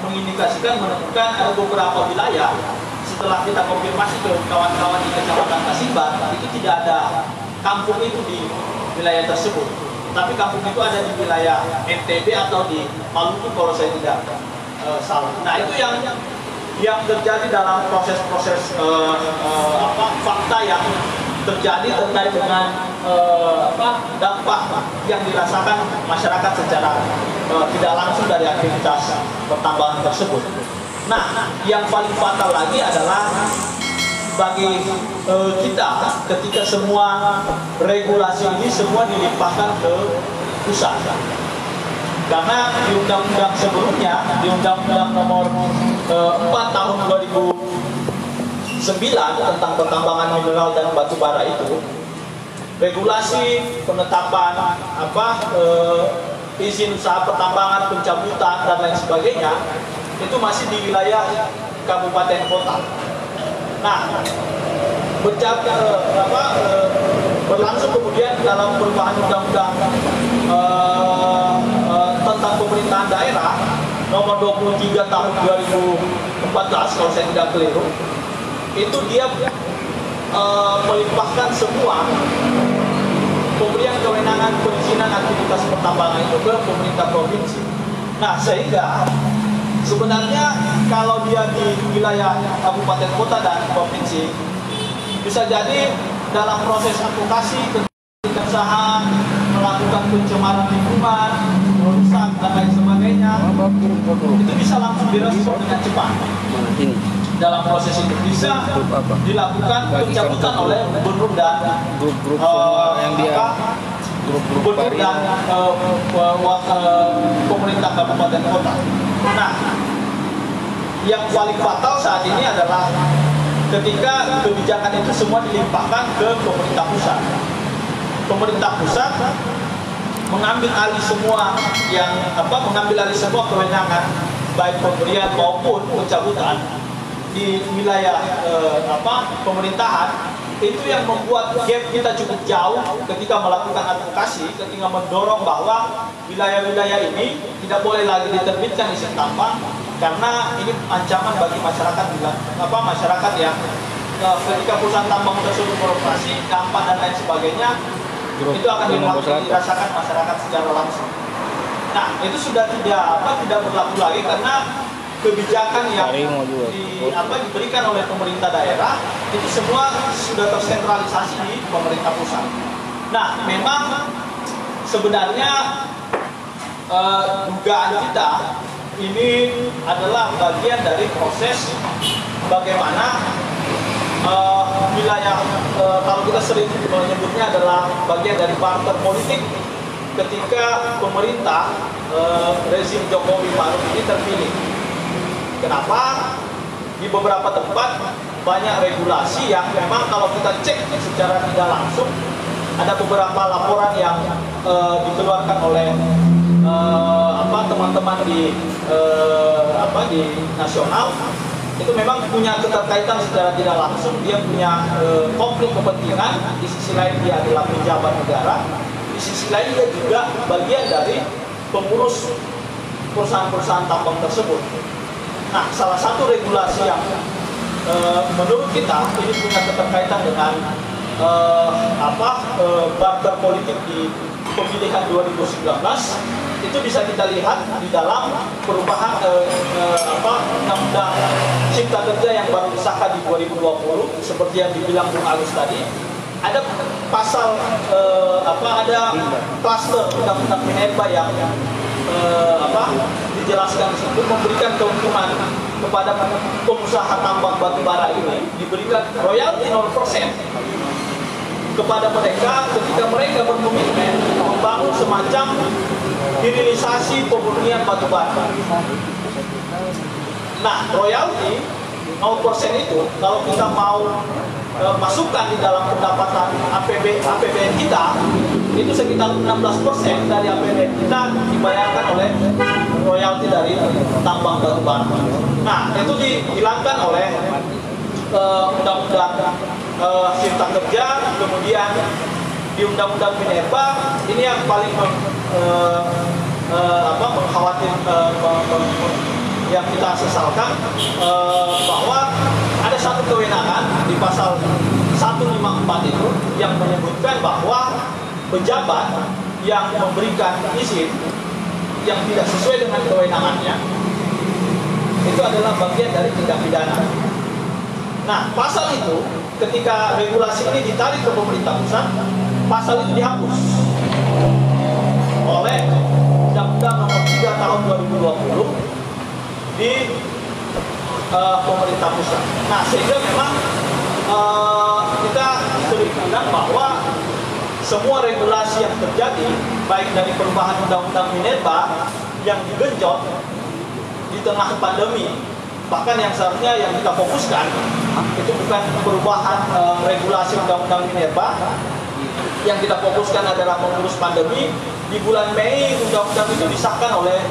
mengindikasikan menemukan ada beberapa wilayah setelah kita konfirmasi ke kawan-kawan di Kecamatan Kasimban, itu tidak ada kampung itu di wilayah tersebut, tapi kampung itu ada di wilayah NTB atau di Maluku kalau saya tidak salah. Nah, itu yang terjadi dalam proses-proses fakta yang terjadi terkait dengan dampak yang dirasakan masyarakat secara tidak langsung dari aktivitas pertambangan tersebut. Nah, yang paling fatal lagi adalah bagi kita ketika semua regulasi ini semua dilimpahkan ke pusat. Karena di undang-undang sebelumnya, di Undang-Undang Nomor 4 Tahun 2009 tentang pertambangan mineral dan batu bara itu, regulasi penetapan izin usaha pertambangan, pencabutan dan lain sebagainya itu masih di wilayah kabupaten kota. Nah, berlangsung kemudian dalam perubahan undang-undang tentang pemerintahan daerah nomor 23 tahun 2014 kalau saya tidak keliru, itu dia melimpahkan semua pemberian kewenangan perizinan aktivitas pertambangan itu ke pemerintah provinsi. Nah, sehingga sebenarnya kalau dia di wilayah kabupaten kota dan provinsi, bisa jadi dalam proses advokasi tentang usaha, melakukan pencemaran lingkungan, merusak dan lain sebagainya, itu bisa langsung direspon dengan cepat. Dalam proses itu bisa dilakukan pencabutan oleh gubernur dan gubernur dan pemerintah kabupaten kota. Nah, yang paling fatal saat ini adalah ketika kebijakan itu semua dilimpahkan ke pemerintah pusat. Pemerintah pusat mengambil alih semua kewenangan baik pemberian maupun pencabutan di wilayah pemerintahan. Itu yang membuat gap kita cukup jauh ketika melakukan advokasi, ketika mendorong bahwa wilayah-wilayah ini tidak boleh lagi diterbitkan izin tambang karena ini ancaman bagi masyarakat masyarakat yang ketika perusahaan tambang tersebut beroperasi, dampak dan lain sebagainya itu akan dirasakan masyarakat secara langsung. Nah, itu sudah tidak berlaku lagi karena kebijakan yang diberikan oleh pemerintah daerah itu semua sudah tersentralisasi di pemerintah pusat. Nah, memang sebenarnya dugaan kita ini adalah bagian dari proses bagaimana wilayah kalau kita sering menyebutnya adalah bagian dari barter politik ketika pemerintah rezim Jokowi Maruf ini terpilih. Kenapa? Di beberapa tempat banyak regulasi yang memang kalau kita cek secara tidak langsung, ada beberapa laporan yang dikeluarkan oleh teman-teman di nasional, itu memang punya keterkaitan secara tidak langsung. Dia punya konflik kepentingan. Di sisi lain dia adalah pejabat negara, di sisi lain dia juga bagian dari pengurus perusahaan-perusahaan tambang tersebut. Nah, salah satu regulasi yang menurut kita ini punya keterkaitan dengan barter politik di pemilihan 2019, itu bisa kita lihat di dalam perubahan Undang-Undang Cipta Kerja yang baru disahkan di 2020, seperti yang dibilang Bung Agus tadi. Ada pasal ada klaster Undang-Undang Minerba yang dijelaskan di situ, memberikan keuntungan kepada pengusaha tambang batubara ini, diberikan royalti 0% kepada mereka ketika mereka berkomitmen membangun semacam hilirisasi pemurnian batubara. Nah, royalti 0% itu kalau kita mau masukkan di dalam pendapatan APBN kita, itu sekitar 16% dari APBN kita dibayarkan oleh royalti dari tambang batubara. Nah, itu dihilangkan oleh Undang-Undang Cipta Kerja, kemudian di Undang-Undang Minerba. Ini yang paling yang kita sesalkan, bahwa ada satu kewenangan di pasal 154 itu yang menyebutkan bahwa pejabat yang memberikan izin yang tidak sesuai dengan kewenangannya itu adalah bagian dari tindak pidana. Nah, pasal itu ketika regulasi ini ditarik ke pemerintah pusat, pasal itu dihapus oleh Undang-Undang Nomor 3 Tahun 2020 di pemerintah pusat. Nah, sehingga memang kita sering bilang bahwa semua regulasi yang terjadi, baik dari perubahan Undang-Undang Minerba yang digenjot di tengah pandemi, bahkan yang seharusnya yang kita fokuskan itu bukan perubahan regulasi Undang-Undang Minerba, yang kita fokuskan adalah mengurus pandemi. Di bulan Mei undang-undang itu disahkan oleh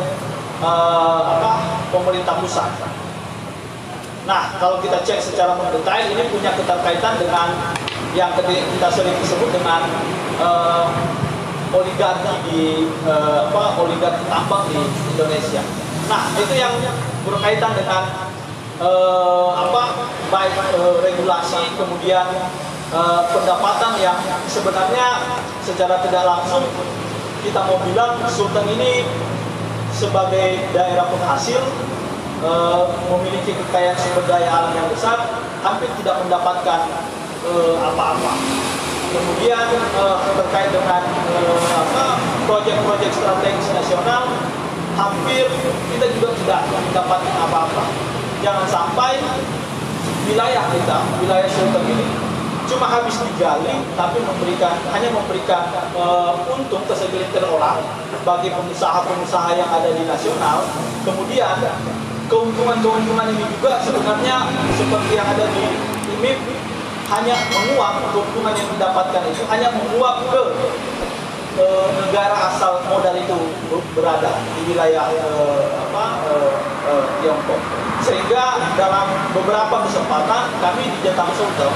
pemerintah pusat. Nah, kalau kita cek secara mendetail, ini punya keterkaitan dengan yang kita sering disebut dengan oligarki oligarki tambang di Indonesia. Nah, itu yang berkaitan dengan baik regulasi, kemudian pendapatan yang sebenarnya secara tidak langsung kita mau bilang Sulteng ini sebagai daerah penghasil memiliki kekayaan sumber daya alam yang besar, hampir tidak mendapatkan apa-apa. Kemudian terkait dengan proyek-proyek strategis nasional, hampir kita juga tidak mendapatkan apa-apa. Jangan sampai wilayah kita, wilayah Sulteng ini cuma habis digali, tapi hanya memberikan untung ke segelintir orang bagi pengusaha-pengusaha yang ada di nasional. Kemudian keuntungan-keuntungan ini juga sebenarnya seperti yang ada di IMIP, hanya menguap, keuntungan yang didapatkan itu hanya menguap ke negara asal modal itu berada di wilayah Tiongkok. Sehingga dalam beberapa kesempatan kami di Jatang Sulteng,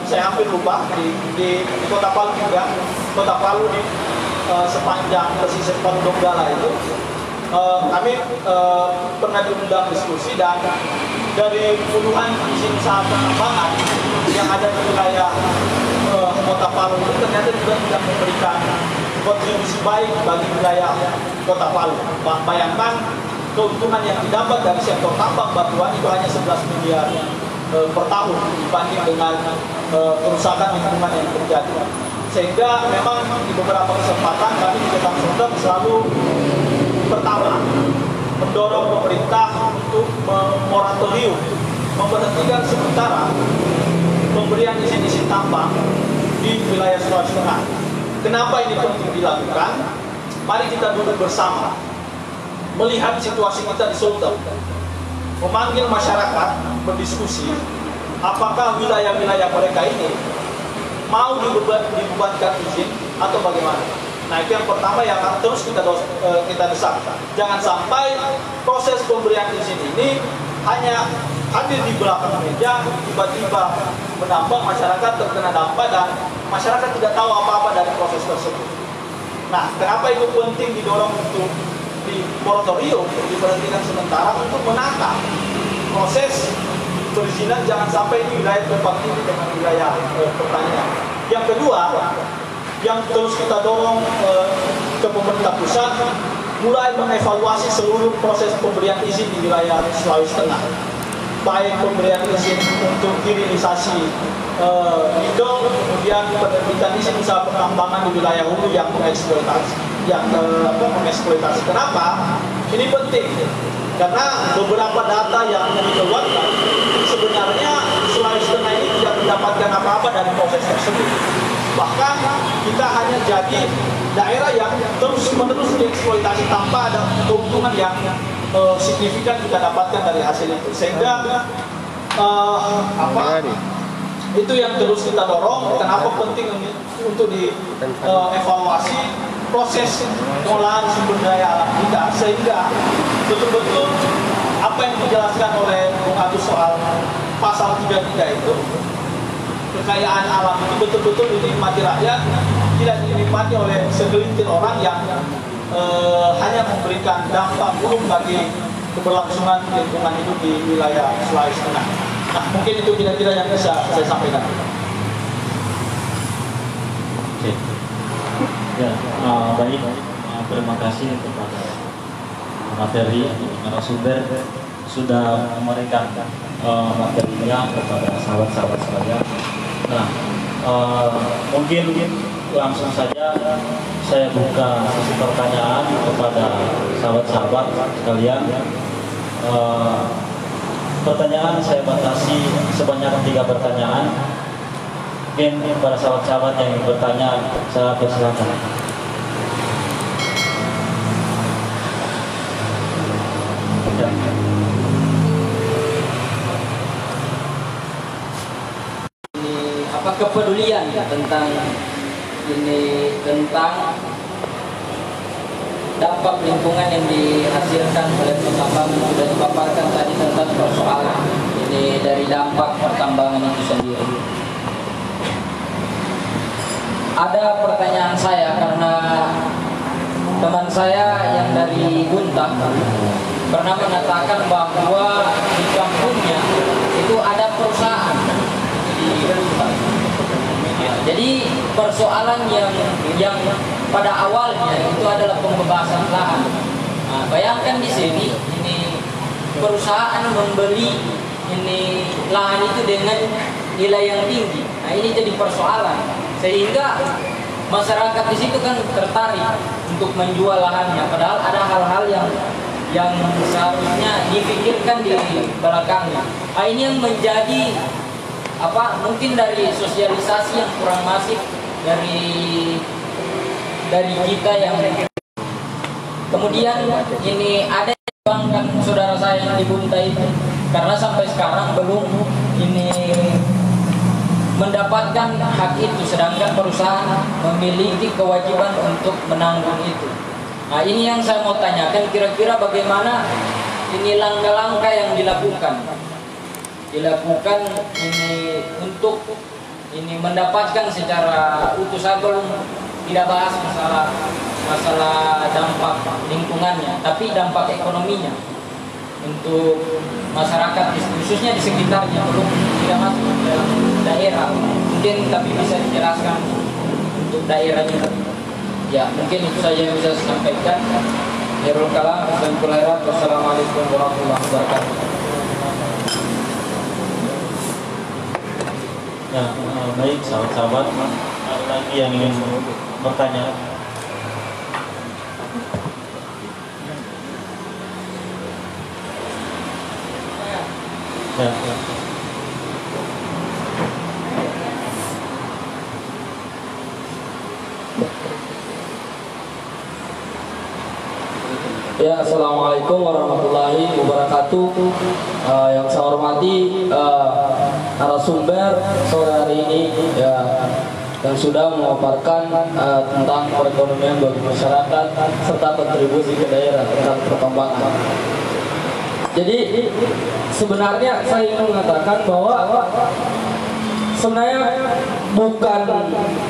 saya hampir lupa di Kota Palu juga, Kota Palu di sepanjang pesisir Palu Donggala itu kami pernah diundang diskusi, dan dari puluhan izin usaha penambangan yang ada di wilayah Kota Palu itu ternyata juga tidak memberikan kontribusi baik bagi wilayah Kota Palu. Bayangkan keuntungan yang didapat dari sektor tambang batuan itu hanya 11 miliar per tahun dibanding dengan kerusakan lingkungan yang terjadi. Sehingga memang di beberapa kesempatan kami di Jatang Sulteng selalu pertama mendorong pemerintah untuk memoratorium, memberhentikan sementara pemberian izin-izin tambang di di wilayah Sulawesi Tengah. Kenapa ini penting dilakukan? Mari kita duduk bersama, melihat situasi kita di Sulteng, memanggil masyarakat, berdiskusi, apakah wilayah-wilayah mereka ini mau dibebankan izin atau bagaimana. Nah, itu yang pertama yang terus kita desak. Jangan sampai proses pemberian izin ini hanya hadir di belakang meja, tiba-tiba menambah masyarakat terkena dampak dan masyarakat tidak tahu apa-apa dari proses tersebut. Nah, kenapa itu penting didorong untuk di moratorium, diberhentikan sementara untuk menangkap proses perizinan, jangan sampai di wilayah tumpang tindih dengan wilayah pertanian. Yang kedua, yang terus kita dorong ke pemerintah pusat, mulai mengevaluasi seluruh proses pemberian izin di wilayah Sulawesi Tengah, baik pemberian izin untuk hilirisasi nikel, kemudian penerbitan izin usaha pertambangan di wilayah hulu yang mengeksploitasi, Kenapa? Ini penting karena beberapa data yang dikeluarkan sebenarnya Sulawesi Tengah ini tidak mendapatkan apa-apa dari proses tersebut. Bahkan kita hanya jadi daerah yang terus-menerus dieksploitasi tanpa ada keuntungan yang signifikan kita dapatkan dari hasil itu. Sehingga itu yang terus kita dorong. Kenapa penting untuk dievaluasi proses pengolahan sumber daya alam kita, sehingga betul-betul apa yang dijelaskan oleh Bung Agus soal pasal 33 itu, kekayaan alam itu betul-betul dinikmati rakyat, tidak dinikmati oleh segelintir orang yang hanya memberikan dampak buruk bagi keberlangsungan lingkungan hidup di wilayah Sulawesi Tengah. Nah, mungkin itu kira-kira yang bisa saya sampaikan. Oke. Ya, baik. Terima kasih kepada materi narasumber sudah memberikan materinya kepada sahabat-sahabat sekalian. Nah, mungkin langsung saja saya buka sesi pertanyaan kepada sahabat-sahabat sekalian. Pertanyaan saya batasi sebanyak 3 pertanyaan. Mungkin para sahabat-sahabat yang ingin bertanya, saya persilakan. Ya. Apa kepedulian tentang dampak lingkungan yang dihasilkan oleh pertambangan, sudah dipaparkan tadi tentang persoalan ini dari dampak pertambangan itu sendiri. Ada pertanyaan saya karena teman saya yang dari Buntang pernah mengatakan bahwa di kampungnya itu ada perusahaan di Buntang. Jadi persoalan yang pada awalnya itu adalah pembebasan lahan. Nah, bayangkan di sini ini perusahaan membeli ini lahan itu dengan nilai yang tinggi. Nah, ini jadi persoalan sehingga masyarakat di situ kan tertarik untuk menjual lahannya. Padahal ada hal-hal yang seharusnya dipikirkan di belakangnya. Nah, ini yang menjadi mungkin dari sosialisasi yang kurang masif dari kita yang kemudian ini ada yang saudara saya yang dibunta itu karena sampai sekarang belum ini mendapatkan hak itu, sedangkan perusahaan memiliki kewajiban untuk menanggung itu. Nah, ini yang saya mau tanyakan, kira-kira bagaimana ini langkah-langkah yang dilakukan ini untuk ini mendapatkan secara utuh. Saya belum tidak bahas masalah dampak lingkungannya, tapi dampak ekonominya untuk masyarakat khususnya di sekitarnya, belum tidak masuk ke dalam daerah. Mungkin tapi bisa dijelaskan untuk daerahnya. Ya, mungkin itu saja yang bisa saya sampaikan. Khairul kalam, wassalamualaikum warahmatullahi wabarakatuh. Ya, baik sahabat-sahabat, ada lagi yang ingin bertanya? Ya. Ya, assalamualaikum warahmatullahi wabarakatuh. Yang saya hormati narasumber sore hari ini ya, yang sudah memaparkan tentang perekonomian bagi masyarakat serta kontribusi ke daerah tentang pertambangan. Jadi sebenarnya saya ingin mengatakan bahwa sebenarnya bukan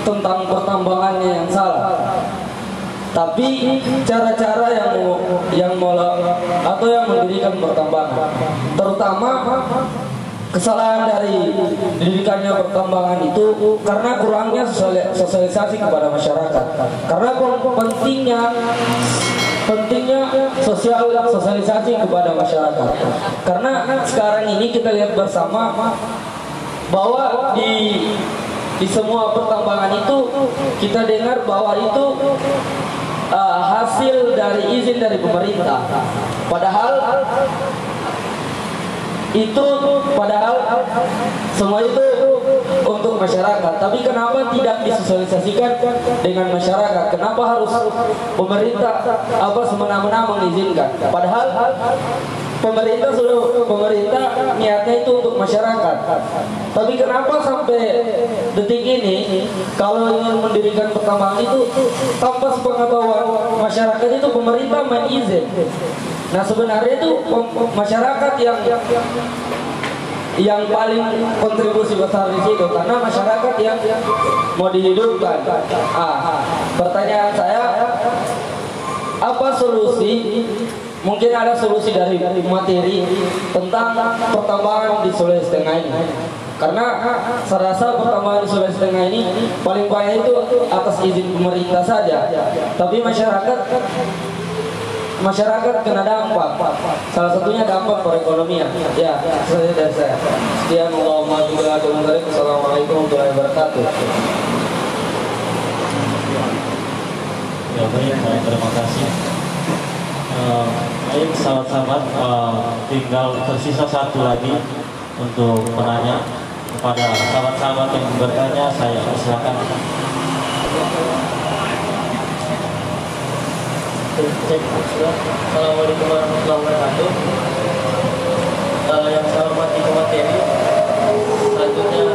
tentang pertambangannya yang salah, tapi cara-cara yang mendirikan pertambangan, terutama kesalahan dari didirikannya pertambangan itu karena kurangnya sosialisasi kepada masyarakat. Karena pentingnya sosialisasi kepada masyarakat. Karena sekarang ini kita lihat bersama bahwa di semua pertambangan itu kita dengar bahwa itu hasil dari izin dari pemerintah. Padahal semua itu untuk masyarakat. Tapi kenapa tidak disosialisasikan dengan masyarakat? Kenapa harus pemerintah semena-mena mengizinkan? Padahal pemerintah niatnya itu untuk masyarakat. Tapi kenapa sampai detik ini kalau ingin mendirikan pertambangan itu tanpa sepengetahuan masyarakat itu pemerintah mengizin. Nah sebenarnya itu masyarakat yang paling kontribusi besar di situ, karena masyarakat yang mau dihidupkan. Pertanyaan saya, apa solusi? Mungkin ada solusi dari materi tentang pertambangan di Sulawesi Tengah ini. Karena saya rasa pertambangan di Sulawesi Tengah ini paling banyak itu atas izin pemerintah saja. Tapi masyarakat kena dampak. Salah satunya dampak perekonomian. Ya, selesai dari saya. Sekian, Assalamualaikum warahmatullahi wabarakatuh. Ya, baik, terima kasih. Baik, sahabat-sahabat, tinggal tersisa satu lagi untuk penanya. Kepada sahabat-sahabat yang bertanya, saya persilakan. Assalamualaikum warahmatullahi wabarakatuh. Yang saya hormati pemateri, selanjutnya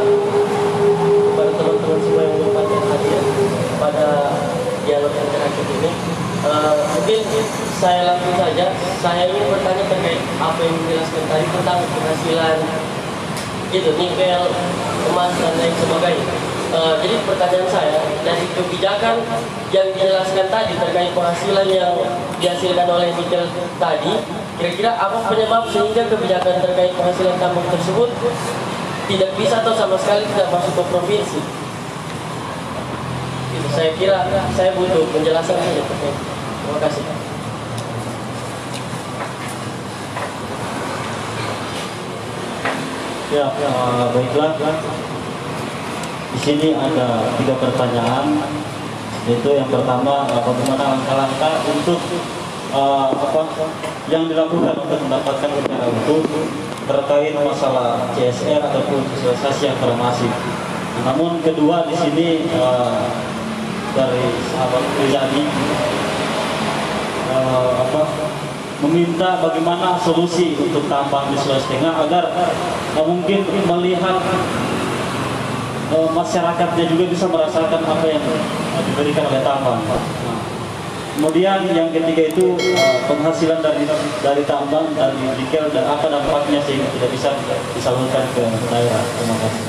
kepada teman-teman semua yang berpandang hadir pada dialog interaktif ini, mungkin saya langsung saja. Saya ingin bertanya terkait apa yang dijelaskan tadi tentang penghasilan itu nikel, emas dan lain sebagainya. Jadi pertanyaan saya, dari kebijakan yang dijelaskan tadi terkait penghasilan yang dihasilkan oleh nikel tadi, kira-kira apa penyebab sehingga kebijakan terkait penghasilan tambang tersebut tidak bisa atau sama sekali tidak masuk ke provinsi? Itu saya kira saya butuh penjelasan saja terkait. Terima kasih. Ya, baiklah. Di sini ada 3 pertanyaan, yaitu yang pertama, bagaimana langkah-langkah untuk yang dilakukan untuk mendapatkan rencana utuh terkait masalah CSR ataupun sosialisasi yang termasif. Namun kedua di sini dari sahabat pribadi meminta bagaimana solusi untuk tambang di Sulawesi Tengah agar mungkin melihat masyarakatnya juga bisa merasakan apa yang diberikan oleh tambang. Kemudian yang ketiga itu penghasilan dari tambang, dari nikel, dan apa dampaknya sehingga tidak bisa disalurkan ke daerah. Terima kasih.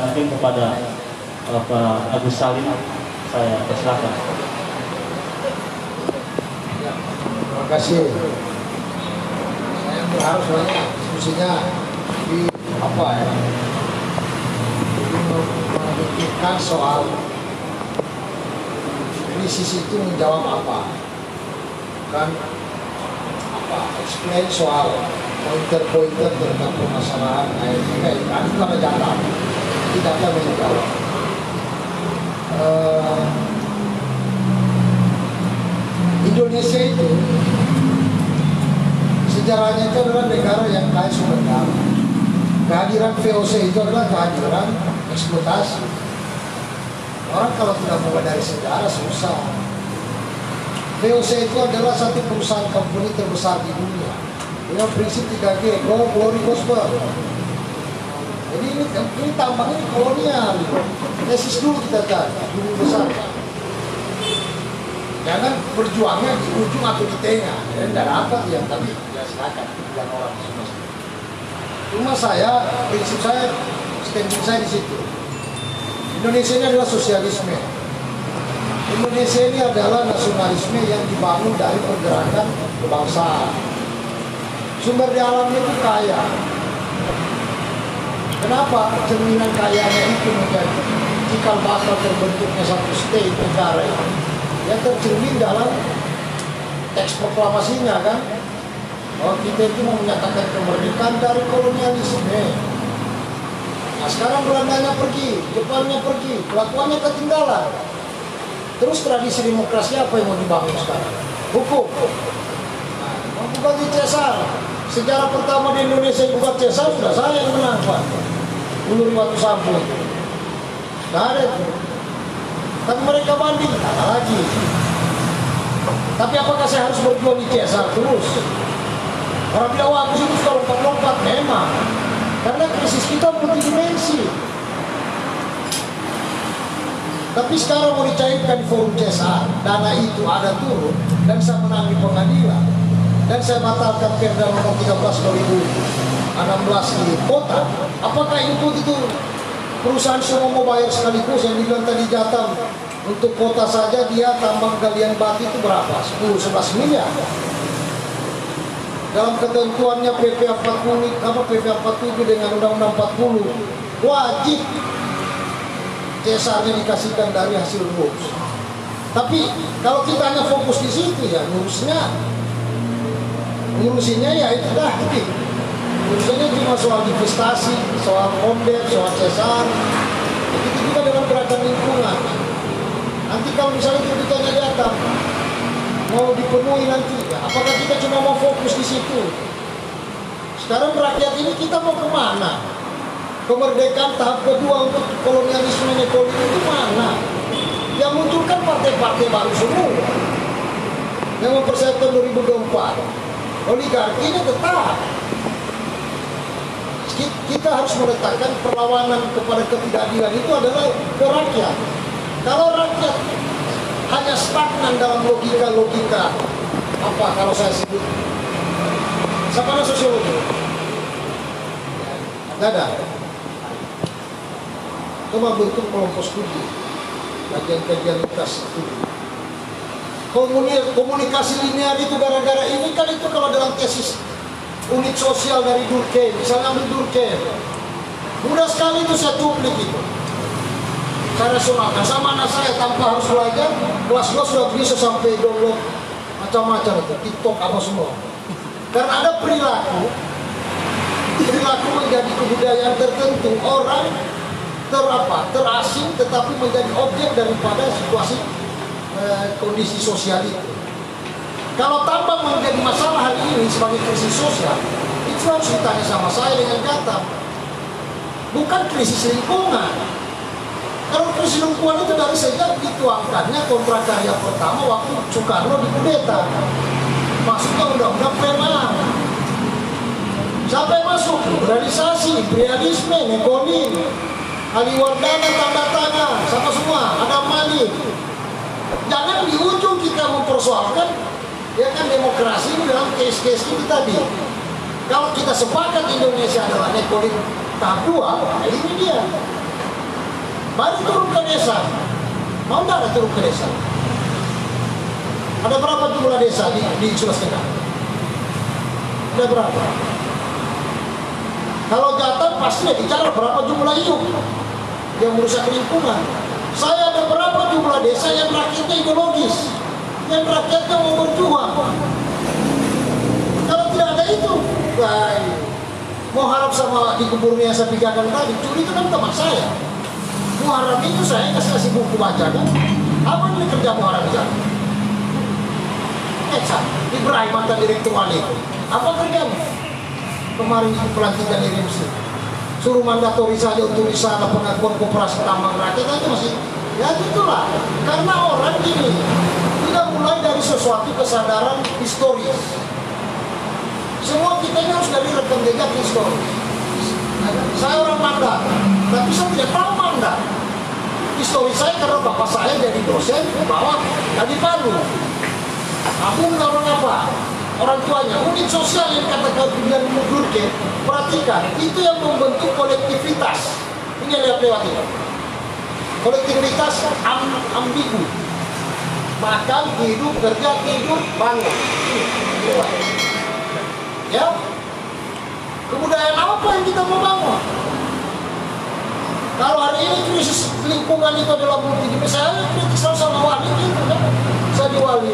Mungkin kepada Pak Agus Salim, saya persilakan. Terima kasih. Saya berharap sebenarnya diskusinya di memikirkan soal krisis itu menjawab apa, kan explain soal pointer-pointer tentang permasalahan AFK. Kan itu kan data, tidak ada menjawab. Indonesia itu sejarahnya itu adalah negara yang kaya sumber daya. Kehadiran VOC itu adalah kehadiran eksploitasi. Orang kalau tidak mulai dari sejarah susah. VOC itu adalah satu perusahaan company terbesar di dunia dengan prinsip 3G, Go, Glory, Prosper. Jadi ini tambangnya kolonial. Tesis dulu kita cari, dulu besar. Jangan berjuangnya di ujung atau di tengah. Ya, tidak dapat ya, tapi ya silakan bilang orang semua. Cuma saya, prinsip saya, standing saya di situ. Indonesia ini adalah sosialisme. Indonesia ini adalah nasionalisme yang dibangun dari pergerakan kebangsaan. Sumber daya alamnya itu kaya. Kenapa? Cerminan kayanya itu menjadi cikal bakal terbentuknya satu state negara itu. Yang tercermin dalam teks proklamasinya kan. Bahwa kita itu mau menyatakan kemerdekaan dari kolonialisme. Nah sekarang Belandanya pergi, Jepangnya pergi, kelakuannya ketinggalan. Terus tradisi demokrasi apa yang mau dibangun sekarang? Hukum. Mau bukan di Cesar. Sejarah pertama di Indonesia yang bukan Cesar sudah saya yang menang Pak. Uluri Waktu Sampo itu. Nggak ada itu. Tapi mereka banding, ada lagi. Tapi apakah saya harus berjuang di Cesar terus? Orang bilang wah aku itu suka lompat-lompat, memang. Karena krisis kita multidimensi. Tapi sekarang mau dicairkan di forum CSR, dana itu ada turun dan saya menang di pengadilan dan saya batalkan Perda nomor 13 2016 di kota. Apakah itu perusahaan semua mau bayar sekaligus? Yang dibilang tadi Jatam untuk kota saja dia tambang galian batu itu berapa? 10-11 miliar. Dalam ketentuannya PP 47 dengan Undang-Undang 40 wajib CSR-nya dikasihkan dari hasil rules. Tapi kalau kita hanya fokus di situ ya ngurusinnya ya itu dah. Urusannya cuma soal investasi, soal model, soal CSR. Begitu juga dengan gerakan lingkungan. Nanti kalau misalnya kita ditanya datang mau dipenuhi nanti, ya, apakah kita cuma mau fokus di situ? Sekarang rakyat ini kita mau kemana? Kemerdekaan tahap kedua untuk kolonialisme koloni itu mana? Yang munculkan partai-partai baru semua yang mempersiapkan 2024. Oligarkinya tetap. Kita harus meletakkan perlawanan kepada ketidakadilan itu adalah ke rakyat. Kalau rakyat hanya stagnan dalam logika-logika apa kalau saya sebut siapa sosiologi? Tidak ada. Coba bentuk kelompok studi, kajian-kajian lintas studi. Komunikasi linear itu gara-gara ini kan itu kalau dalam tesis unit sosial dari Durkheim, misalnya ambil Durkheim, mudah sekali itu saya cuplik itu. Saya rasionalkan sama anak saya tanpa harus belajar, kelas-kelas sudah bisa sampai download macam-macam itu, TikTok apa semua. Karena ada perilaku menjadi kebudayaan tertentu, orang terasing tetapi menjadi objek daripada situasi kondisi sosial itu. Kalau tambang menjadi masalah hari ini sebagai krisis sosial, itu harus ditanya sama saya dengan Jatam. Bukan krisis lingkungan. Kalau krisis lingkungan itu dari sejak dituangkannya kontrak karya pertama waktu Soekarno di kudeta. Masuknya undang-undang PMA. Siapa yang masuk? Liberalisasi, imperialisme, nekonim, Aliwardana tanda tangan, sama semua, ada Malik. Jangan di ujung kita mempersoalkan ya kan demokrasi ini dalam case-case ini tadi. Kalau kita sepakat Indonesia adalah nekolim tahap 2, nah ini dia. Mari turun ke desa. Mau nggak ada turun ke desa? Ada berapa jumlah desa di Sulawesi Tengah? Ada berapa? Kalau Jatam pasti bicara berapa jumlah iup yang merusak lingkungan. Saya ada berapa jumlah desa yang rakyatnya ideologis, yang rakyatnya mau berjuang. Kalau tidak ada itu, baik. Mau harap sama di kuburnya yang saya pikirkan tadi, curi itu kan teman saya. Muharram itu saya kasih buku baca kan. Apa ini kerja Muharram itu? Ibrahim mantan direktur wali. Apa kerjanya? Kemarin pelantikan IRIMSI. Suruh mandatori saja untuk di sana pengakuan koperasi tambang rakyat itu masih Ya itulah, karena orang gini tidak mulai dari sesuatu kesadaran historis. Semua kita ini harus dari rekam jejak historis. Saya orang Manda, tapi saya tidak tahu Manda. Historis saya karena bapak saya jadi dosen ke bawah di Palu. Aku orang apa? Orang tuanya, unit sosial yang katakan pilihan Mugurke, perhatikan, itu yang membentuk kolektivitas. Ini yang lewat ini. Kolektivitas ambigu. Makan, hidup, kerja, tidur, bangun. Ya. Kebudayaan apa yang kita mau bangun? Kalau hari ini krisis lingkungan itu adalah multidimensi, saya kritik sama wali gitu kan. Saya di wali.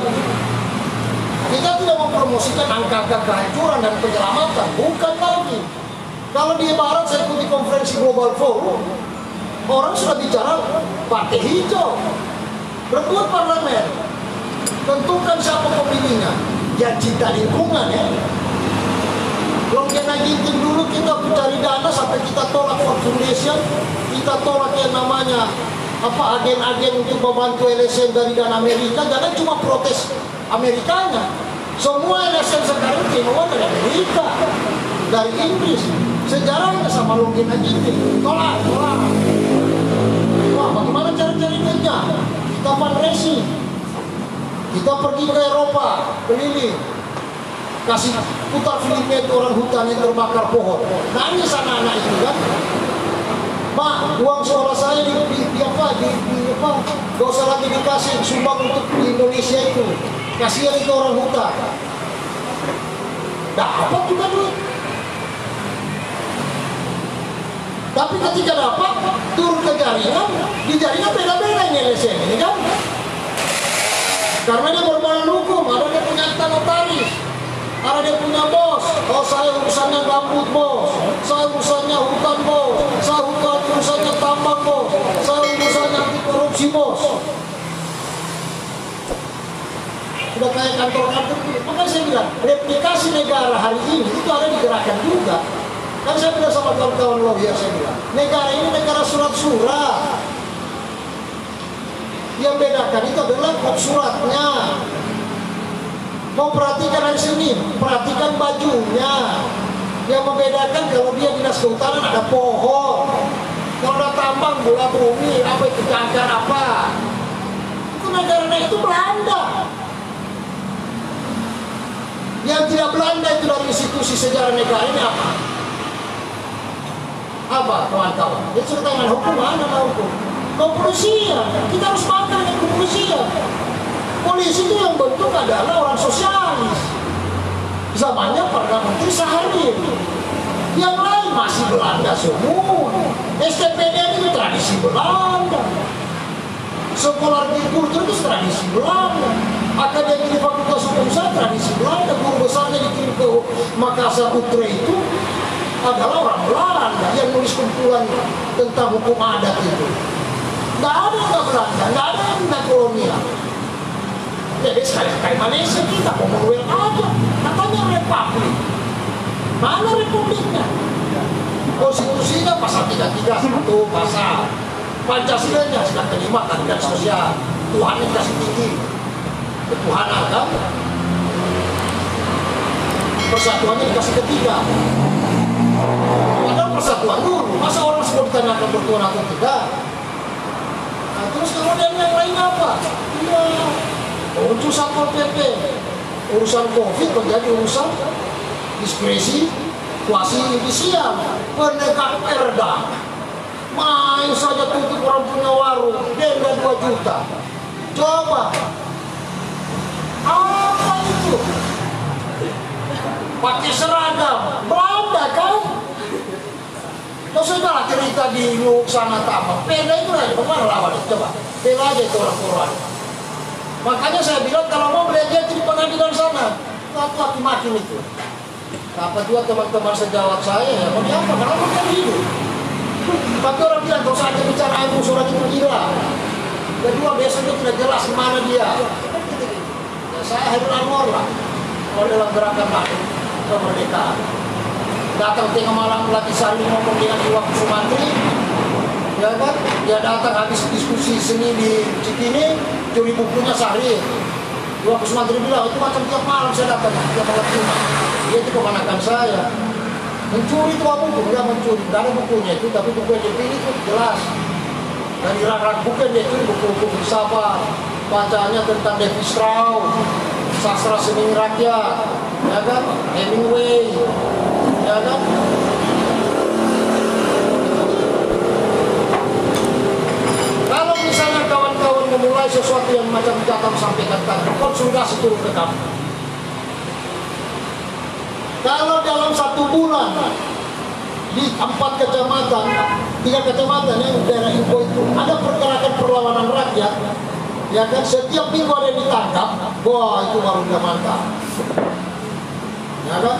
Kita tidak mempromosikan angka-angka kehancuran dan penyelamatan, bukan lagi. Kalau di Barat saya ikuti konferensi Global Forum, orang sudah bicara partai hijau, rebut parlemen, tentukan siapa pemilihnya, yang cinta lingkungan ya. Belum kena ginting dulu kita mencari dana sampai kita tolak Ford Foundation, kita tolak yang namanya agen-agen untuk membantu LSM dari dana Amerika, jangan cuma protes Amerikanya. Semua LSM sekarang timur dari Amerika, dari Inggris. Sejarahnya sama Longgen Ginting, tolak. Wah, bagaimana cara cari duitnya? Kita fundraising, kita pergi ke Eropa, keliling, kasih putar filmnya itu orang hutan yang terbakar pohon. Nangis anak-anak itu kan. Pak, uang sekolah saya di apa? Gak usah lagi dikasih sumbang untuk di Indonesia itu. Kasihan itu orang hutan. Dapat juga duit. Tapi ketika dapat, turun ke jaringan, di jaringan beda-beda ini LSM ini kan. Karena dia berbadan hukum, ada dia punya akta notaris, ada dia punya bos. Oh, saya urusannya gambut bos, saya urusannya hutan bos, saya urusannya tambang bos, saya urusannya anti korupsi bos. Sudah kayak kantor-kantor itu. Makanya saya bilang, replikasi negara hari ini itu ada di gerakan juga. Kan saya bilang sama kawan-kawan lawyer, saya bilang, negara ini negara surat-surat. Yang bedakan itu adalah kod suratnya. Mau perhatikan dari sini, perhatikan bajunya. Yang membedakan kalau dia dinas kehutanan ada pohon, kalau ada tambang bola bumi, apa itu jangkar apa. Itu negara-negara itu Belanda. Yang tidak Belanda itu dari institusi sejarah negara ini apa? Apa kawan-kawan? Dia cerita dengan hukum, mana hukum? Kepolisian, kita harus makan dengan kepolisian. Polisi itu yang bentuk adalah orang sosialis. Zamannya Perdana Menteri Saharin. Yang lain masih Belanda semua. STPN itu tradisi Belanda. Sekolah kultur itu tradisi Belanda. Akademi di Fakultas Hukum saya tradisi Belanda. Guru besarnya dikirim ke Makassar Putra itu adalah orang Belanda yang nulis kumpulan tentang hukum adat itu. Nggak ada yang Belanda, nggak ada yang kolonial. Jadi sekali-sekali Malaysia kita Commonwealth aja, katanya republik. Mana republiknya? Konstitusinya pasal 331 pasal. Pancasilanya sila kelima keadilan sosial. Tuhan yang kasih tinggi. Ketuhanan kan? Persatuannya dikasih ketiga. Padahal persatuan dulu. Masa orang semua ditanyakan bertuhan atau tidak? Nah, terus kemudian yang lain apa? Iya. Muncul Satpol PP. Urusan COVID menjadi urusan diskresi kuasi judisial. Penegak perda. Main saja tutup orang punya warung. Denda 2 juta. Coba. Apa itu? Pakai seragam. Belanda kan? Kau sudah cerita di sana tambang. Perda itu aja. Bagaimana lawan? Coba. Bela aja itu orang-orang. Makanya saya bilang kalau mau belajar di pengadilan sana, aku makin itu. Apa juga teman-teman sejawat saya ya, mau diapa? Karena mereka hidup. Tapi orang bilang kalau saja bicara ilmu surat itu gila. Kedua biasanya tidak jelas kemana dia. Ya, saya Hairul Anwar lah. Kalau dalam gerakan kemerdekaan. Datang tengah malam lagi saling ngomong dengan Iwak Sumantri. ya kan? Dia datang habis diskusi seni di Cikini, curi bukunya Sahrir. Dua Kusmantri bilang, itu macam tiap malam saya datang, tiap malam cuma. Dia itu keponakan saya. Mencuri itu buku, enggak mencuri. Tidak ada bukunya itu, tapi buku yang dipilih itu jelas. Dari rak-rak buku yang dia curi, buku-buku filsafat. Bacanya tentang Levi Strauss, sastra seni rakyat, ya kan? Hemingway, ya kan? Kalau misalnya kawan-kawan memulai sesuatu yang macam Jatam sampaikan tadi, konsolidasi turun ke kamu. Kalau dalam 1 bulan di 4 kecamatan, 3 kecamatan yang daerah info itu ada pergerakan perlawanan rakyat, ya kan, setiap minggu ada yang ditangkap, wah itu baru udah mantap, ya kan?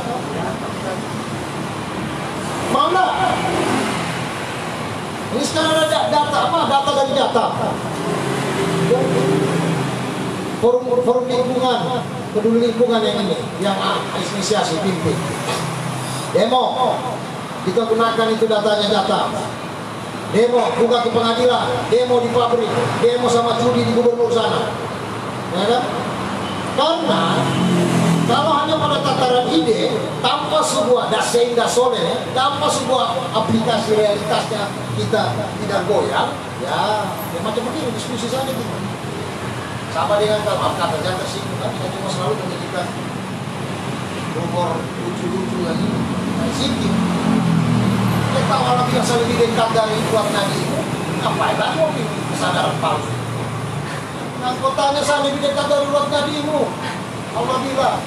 Mana? Ini sekarang ada data apa? Data dari data. Forum lingkungan, peduli lingkungan yang ini, yang inisiasi pimpin. Demo, kita gunakan itu datanya data. Demo, buka ke pengadilan, demo di pabrik, demo sama judi di gubernur sana, ya kan? Karena kalau hanya pada tataran ide, tanpa sebuah dasein dasone, tanpa sebuah aplikasi realitasnya kita tidak goyang, ya macam begini diskusi saja gitu. Sama dengan kalau kata jangan tersinggung, kan kita cuma selalu menjadikan rumor lucu-lucu lagi, sedikit. Kita orang biasa lebih dekat dari luar nadi, ngapain lagi mau kesadaran palsu? Nah, kotanya saya lebih dekat dari luar nadimu, Allah bilang.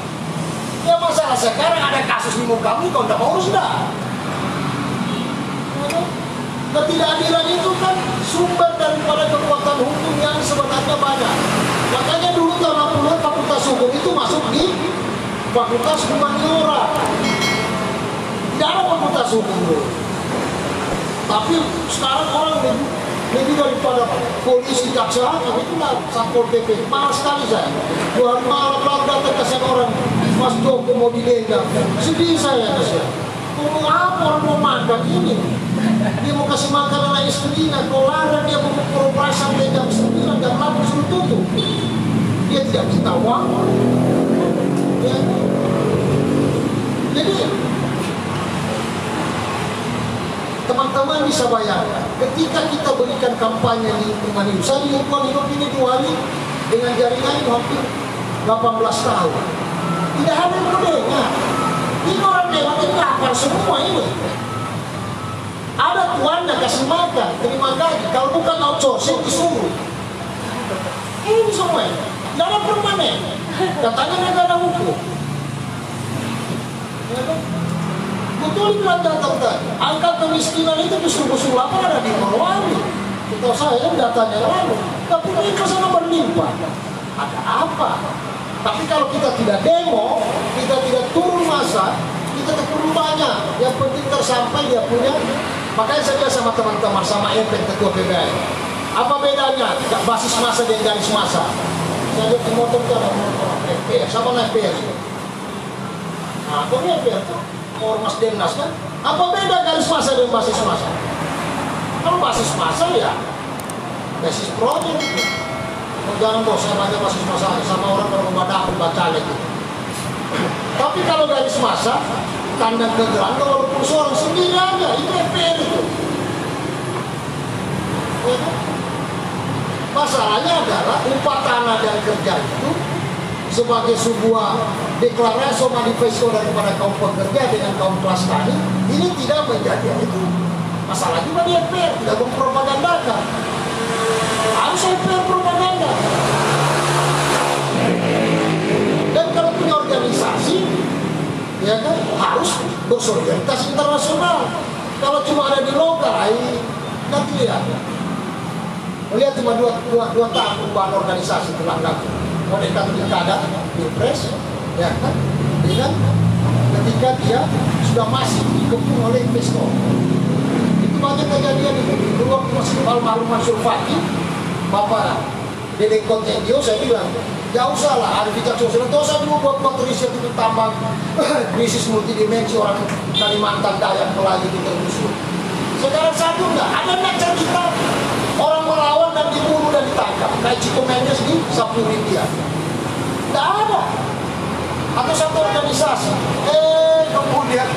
Ya masalah sekarang ada kasus di mukamu, kau tidak mau urus dah. Ketidakadilan itu kan sumber daripada kekuatan hukum yang sebenarnya banyak. Makanya dulu tahun 60 fakultas hukum itu masuk di fakultas humaniora. Tidak ada fakultas hukum dulu. Tapi sekarang orang lebih daripada polisi, jaksa, tapi itulah Satpol PP. Mahal sekali saya. 2 hari malam lalu datang kasihan orang, Mas Joko mau didenda. Sedih saya kasihan. Mau apa orang mau makan ini? Dia mau kasih makan anak istrinya, kalau larang dia mau beroperasi sampai jam 9, jam 8 suruh tutup. Dia tidak minta uang. Ya. Jadi teman-teman bisa bayangkan, ketika kita berikan kampanye lingkungan hidup, saya di lingkungan hidup ini 2 hari dengan jaringan itu hampir 18 tahun. Tidak ada yang berbeda. Ini orang lewat ini lapar semua ini. Ada tuannya kasih makan, terima gaji. Kalau bukan outsourcing disuruh. Ini semua. Tidak ada permanen. Katanya negara hukum. Ya kan? Betul bilang datang tadi. Angka kemiskinan itu justru lapar ada di Morowali. Kita saya datanya lalu. Tapi itu sana berlimpah. Ada apa? Tapi kalau kita tidak demo, kita tidak turun masa, kita turun banyak. Yang penting tersampai dia punya. Makanya saya bilang sama teman-teman, sama Epen ketua PBI. Apa bedanya basis masa dan garis masa? Saya lihat di motor itu ada motor FPR, sama naik FPR. Nah, kok ini FPR tuh? Ormas Demnas kan? Apa beda garis masa dan basis masa? Kalau basis masa ya basis project itu. Jangan bos, saya baca basis masa sama orang kalau baca gitu. Tapi kalau garis masa, kandang ke gelangga walaupun seorang sendiri aja, itu FPR itu. Ya. Masalahnya adalah upah tanah dan kerja itu sebagai sebuah deklarasi manifesto daripada kaum pekerja dengan kaum kelas tani, ini tidak menjadi itu. Masalah juga di FPR, tidak mempropagandakan. Harus FPR propaganda. Dan kalau punya organisasi, ya kan, harus bersolidaritas internasional. Kalau cuma ada di lokal, nanti lihat. Melihat cuma dua tahun bahan organisasi terlanggar. Mau dekat pilkada, pilpres, ya kan, dengan ketika dia sudah masih dikepung oleh investor. Itu banyak kejadian itu. Dulu masih almarhum Mansur Fakih, Bapak Dedek Kontengio, saya bilang, gak usah lah, ada bicara sosial, gak usah dulu buat riset itu tambang krisis multidimensi orang Kalimantan, Dayak, Melayu itu tergusur. Sekarang satu enggak, ada enggak cerita orang melawan dan dibunuh dan ditangkap kayak Chico Mendes di Sapulipia? Enggak ada. Atau satu organisasi, kemudian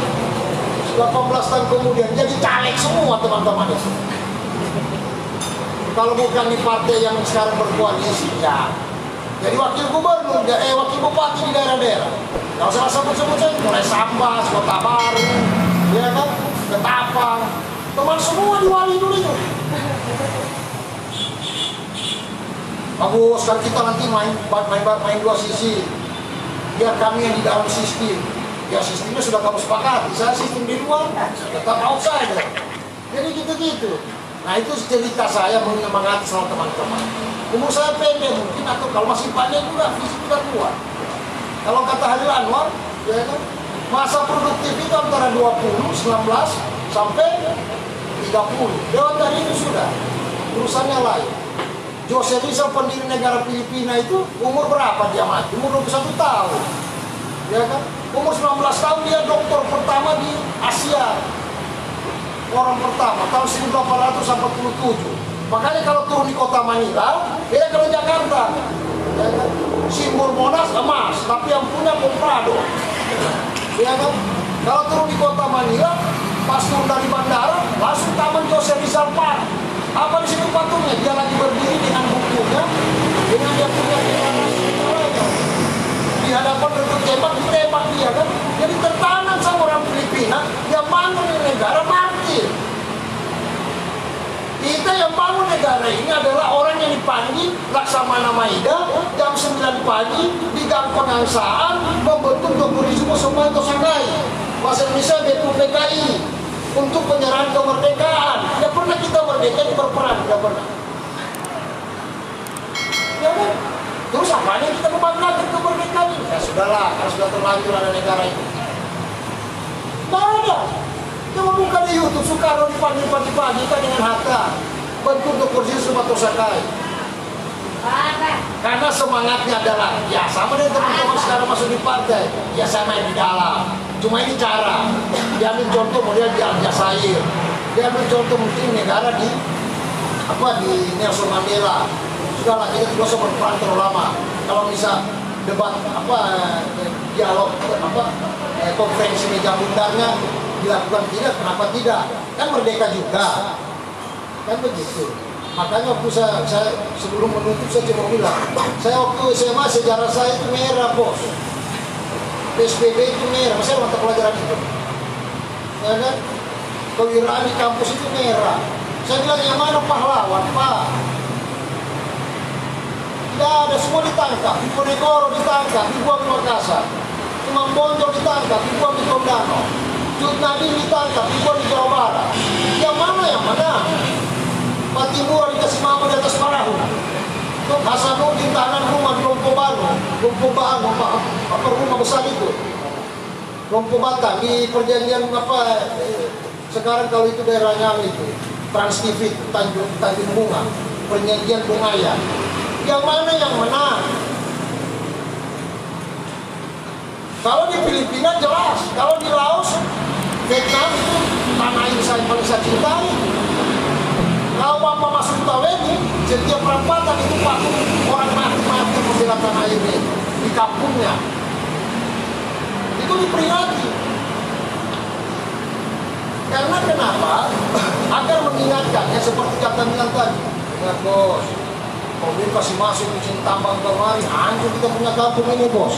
18 tahun kemudian jadi caleg semua teman-teman itu. Kalau bukan di partai yang sekarang berkoalisi, ya jadi wakil gubernur, wakil bupati di daerah-daerah. Kalau salah sebut-sebut saya, mulai Sambas, Kota Baru, ya kan, Ketapang, teman semua di wali dulu itu. Bagus, kan kita nanti main dua sisi. Biar kami yang di dalam sistem, ya sistemnya sudah kamu sepakati. Saya sistem di luar, tetap outsider. Jadi gitu-gitu. Nah itu cerita saya menyemangati sama teman-teman. Umur saya pendek mungkin, atau kalau masih panjang juga, fisik juga kuat. Kalau kata Halil Anwar, ya kan, masa produktif itu antara 20, 19, sampai 30. Lewat dari itu sudah, urusannya lain. Jose Rizal, pendiri negara Filipina itu, umur berapa dia mati? Umur 21 tahun. Ya kan? Umur 19 tahun dia doktor pertama di Asia. Orang pertama, tahun 1847. Makanya kalau turun di kota Manila, beda kalau Jakarta. Ya kan? Simbol Monas emas, tapi yang punya Comprado. Ya kan? Kalau turun di kota Manila, pas turun dari bandara, langsung Taman Jose Rizal Park. Apa di situ patungnya? Dia lagi berdiri dengan bukunya, dengan dia punya di hadapan rekrut tembak, ditembak dia kan. Jadi tertanam sama orang Filipina, dia bangun negara martir. Kita yang bangun negara ini adalah orang yang dipanggil Laksamana Maida jam 9 pagi di Gang Pengangsaan membentuk Dokurismo Soeharto Sakai. Bahasa Indonesia BPKI untuk penyerahan kemerdekaan. Tidak pernah kita merdeka ini berperang, tidak pernah. Ya kan? Terus apanya kita membanggakan kemerdekaan ini? Ya sudahlah, karena sudah terlanjur ada negara itu. Tidak ada. Coba buka di YouTube, Soekarno dipanggil pagi-pagi kan dengan Hatta. Bentuk Dokurismo Soeharto Sakai. Karena semangatnya adalah, ya sama dengan teman-teman sekarang masuk di partai, ya saya main di dalam. Cuma ini cara, diambil contoh model di Aljazair, diambil contoh mungkin negara di Nelson Mandela. Sudahlah, kita tidak usah berperan terlalu lama. Kalau bisa debat dialog konferensi meja bundarnya dilakukan, tidak, kenapa tidak? Kan merdeka juga, kan begitu. Makanya waktu saya sebelum menutup saya cuma bilang, saya waktu SMA sejarah saya itu merah bos. PSBB itu merah, masih ada mata pelajaran itu. Ya kan? Kewirausahaan di kampus itu merah. Saya bilang yang mana pahlawan, Pak? Tidak ada, semua ditangkap. Diponegoro ditangkap, dibuang di Makassar. Imam Bonjol ditangkap, dibuang di Tondano. Cut Nadim ditangkap, dibuang di Jawa Barat. Yang mana yang mana? Pak Timur dikasih mama di atas perahu. Hasanuddin tahanan rumah di Lompo Banu, rumah besar itu. Lompo Batam di perjanjian sekarang kalau itu daerahnya itu Trans TV Tanjung Bunga, perjanjian Bungayan. Yang mana yang menang? Kalau di Filipina jelas, kalau di Laos, Vietnam itu tanah air saya paling saya cintai. Kalau Bapak masuk Taweni, setiap perempatan itu patung orang mati-mati membela tanah air ini di kampungnya. Itu diperingati. Karena kenapa? Agar mengingatkannya seperti kata bilang tadi. Ya bos, mobil kasih masuk izin tambang kemari, hancur kita punya kampung ini bos.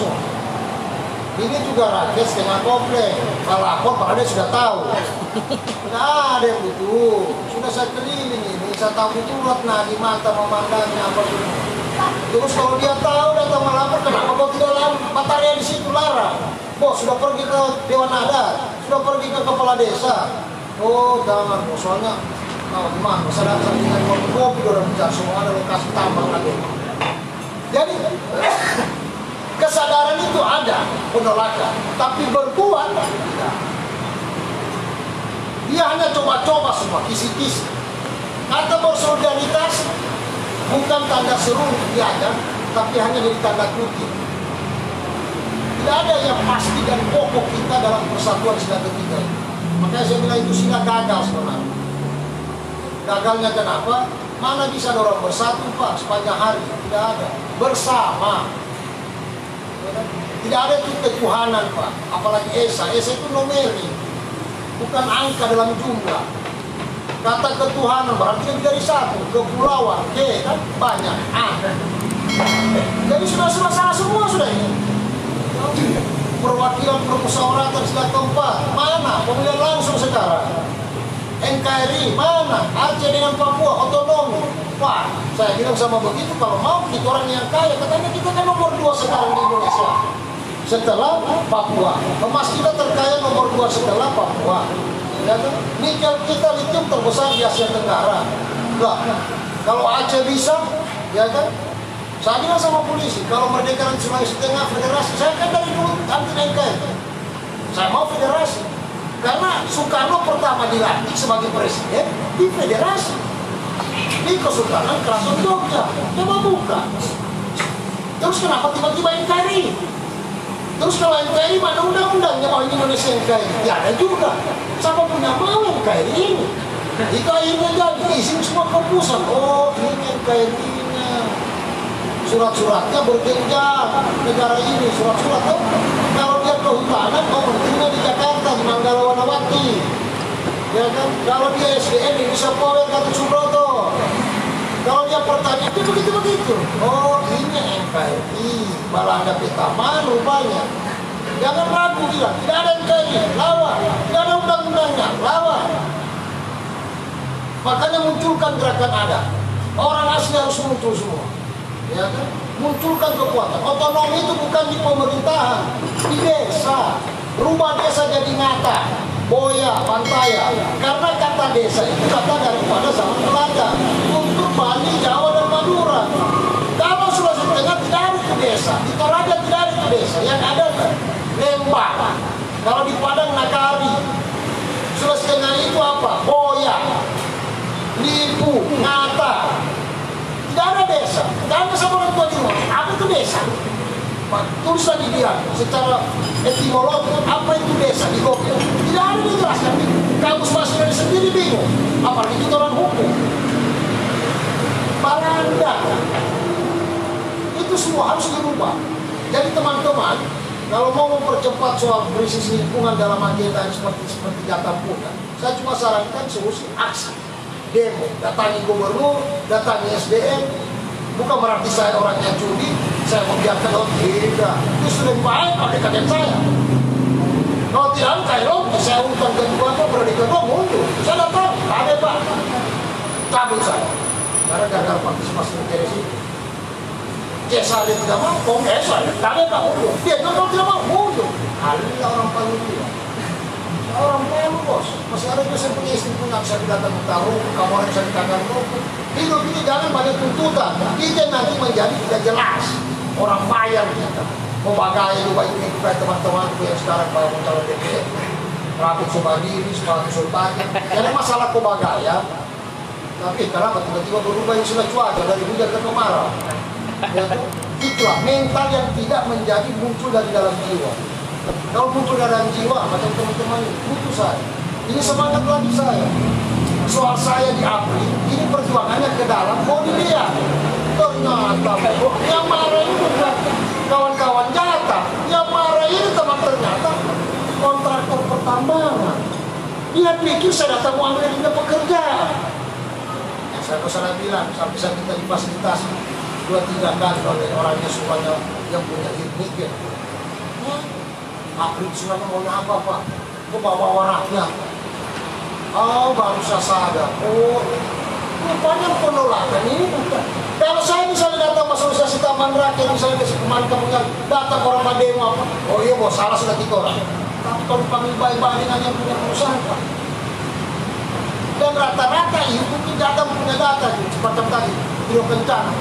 Ini juga rakyat setengah komplek. Kalau lapor padahal dia sudah tahu. Nggak ada yang butuh. Sudah saya keliling ini, saya tahu turut di mata memandangnya apa itu. Terus kalau dia tahu datang melapor, kenapa kau tidak larang? Batarnya di situ larang. Bos sudah pergi ke Dewan Adat, sudah pergi ke kepala desa. Oh jangan, bos, soalnya gimana? Saya datang dengan kopi udah bicara semua ada lokasi tambang lagi. Jadi kesadaran itu ada, penolakan, tapi berbuat tidak. Dia hanya coba-coba semua, kisi-kisi. Kata bersolidaritas bukan tanda seru untuk diajar, tapi hanya jadi tanda kutip. Tidak ada yang pasti dan pokok kita dalam persatuan sila ketiga. Makanya saya bilang itu sila gagal sebenarnya. Gagalnya kenapa? Mana bisa ada orang bersatu Pak sepanjang hari? Tidak ada. Bersama. Tidak ada itu ketuhanan Pak. Apalagi Esa. Esa itu numerik, bukan angka dalam jumlah. Kata ketuhanan berarti lebih dari satu. Kepulauan, kan banyak. Jadi sudah salah semua sudah ini. Perwakilan permusyawaratan setelah keempat mana? Pemilihan langsung sekarang. NKRI mana? Aceh dengan Papua otonomi. Pak, saya bilang sama begitu, kalau mau kita orang yang kaya, katanya kita kan nomor 2 sekarang di Indonesia setelah Papua. Emas kita terkaya nomor 2 setelah Papua. Ya kan? Nikel kita lithium terbesar di Asia Tenggara. Enggak. Kalau Aceh bisa, ya kan? Saya bilang sama polisi, kalau Merdeka dan Sulawesi Tengah federasi, saya kan dari dulu anti NKRI. Saya mau federasi. Karena Soekarno pertama dilantik sebagai presiden di federasi. Ini Kesultanan Keraton Jogja. Coba buka. Terus kenapa tiba-tiba NKRI? Terus kalau NKRI mana undang-undangnya mau Indonesia NKRI? Ya ada juga. Siapa punya mau NKRI ini? Jika ini jadi izin semua ke pusat. Oh ini NKRI-nya. Surat-suratnya berjenjang negara ini. Surat-suratnya kalau dia kehutanan, menterinya di Jakarta, di Manggala Wanawati. Ya kan? Kalau dia SDM bisa Power Gatot Subroto. Kalau dia pertanyaan itu begitu-begitu. Oh ini NKRI, malah ada petaman rupanya. Jangan ragu bilang, tidak ada NKRI, lawan. Tidak ada undang-undangnya, lawan. Makanya munculkan gerakan ada. Orang asli harus muncul semua. Ya kan? Munculkan kekuatan. Otonomi itu bukan di pemerintahan, di desa. Rumah desa jadi ngata. Boya, Pantaya, karena kata desa itu kata daripada zaman Belanda untuk Bali, Jawa dan Madura. Kalau Sulawesi Tengah tidak ada itu desa, di Toraja tidak ada itu desa, yang ada Lembah. Kalau di Padang Nagari, Sulawesi Tengah itu apa? Boya, Lipu, Ngata, tidak ada desa, tidak ada sama orang tua di rumah. Apa itu desa? Tulisan di dia secara etimologi apa itu desa di Google tidak ada dijelaskan. Kamus bahasa Indonesia sendiri bingung, apalagi kita orang hukum. Belanda itu semua harus dirubah. Jadi teman-teman, kalau mau mempercepat soal krisis lingkungan dalam agenda seperti Jakarta Punya, saya cuma sarankan solusi aksi, demo, datangi gubernur, datangi SDM. Bukan berarti saya orangnya judi, saya membiarkan tidak. Itu sudah baik pada kader saya. Kalau tidak ada saya urutan kedua atau berada kedua mundur. Saya datang, ada Pak. Cabut saya. Karena gagal partisipasi dari situ. Jasa dia tidak mau, kongres saya. Ada Pak mundur. Dia kalau tidak mau mundur. Alhamdulillah orang paling dia. Orang melu bos, masih ada juga saya punya istri punya bisa datang taruh, kamu orang bisa ditangkap rokok. Hidup ini jangan banyak tuntutan, kita nanti menjadi tidak jelas. Orang bayar kita, mau bagaya juga ini kayak teman-temanku yang sekarang kalau mau calon DPR, rambut Subandiri, sepatu Sultani, jadi masalah kok bagaya. Tapi kenapa tiba-tiba berubah yang sudah cuaca dari hujan ke kemarau? Ya, itulah mental yang tidak menjadi muncul dari dalam jiwa. Kalau muncul dalam jiwa, macam teman-teman butuh saya. Ini semangat lagi saya. Soal saya di April, ini perjuangannya ke dalam, mau dilihat. Ternyata, yang marah ini bukan kawan-kawan Jata. Yang marah ini teman ternyata kontraktor pertambangan. Dia pikir saya datang mau ambil dia pekerjaan. Saya salah bilang, sampai saya kita difasilitasi 2-3 kali oleh orangnya supaya yang punya nikel. April Sulama maunya apa Pak? Kok bawa rakyat? Oh baru saya sadar. Oh rupanya penolakan ini bukan. Kalau saya misalnya datang asosiasi taman rakyat, misalnya kemarin kamu datang orang Madema apa? Oh iya bos, salah sudah 3 orang. Tapi kalau dipanggil baik-baik dengan yang punya perusahaan Pak. Dan rata-rata itu tidak ada punya data semacam tadi, biro bencana.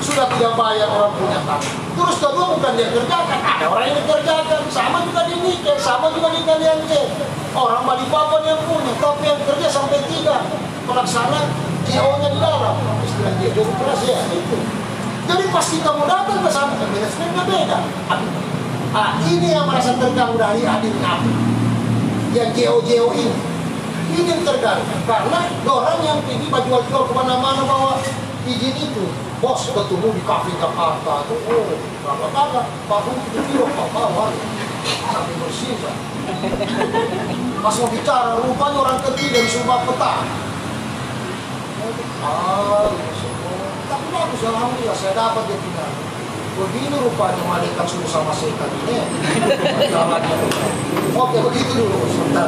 Sudah tidak bayar orang punya tanah. Terus kedua bukan dia kerjakan, ada orang yang dikerjakan. Sama juga di Nikel, sama juga di Kalianten. Orang Balikpapan yang punya, tapi yang kerja sampai 3 pelaksana GO-nya di dalam. Istilah dia birokrasi ya itu. Jadi pasti kamu datang ke sana, manajemennya beda. Ini yang merasa terganggu dari hadirnya yang GO-GO ini. Izin terganggu karena orang yang pergi jual-jual kemana-mana bawa izin itu. Bos ketemu di kafe Jakarta tuh, berapa kagak? Pak Bung 7 kilo Pak bawa sampai bersih Pak. Pas mau bicara, rupanya orang ketiga dari Sumba Petang. Tapi bagus, alhamdulillah saya dapat dia tinggal. Begini rupanya malaikat suruh sama setan ini. Oke, begitu dulu sebentar.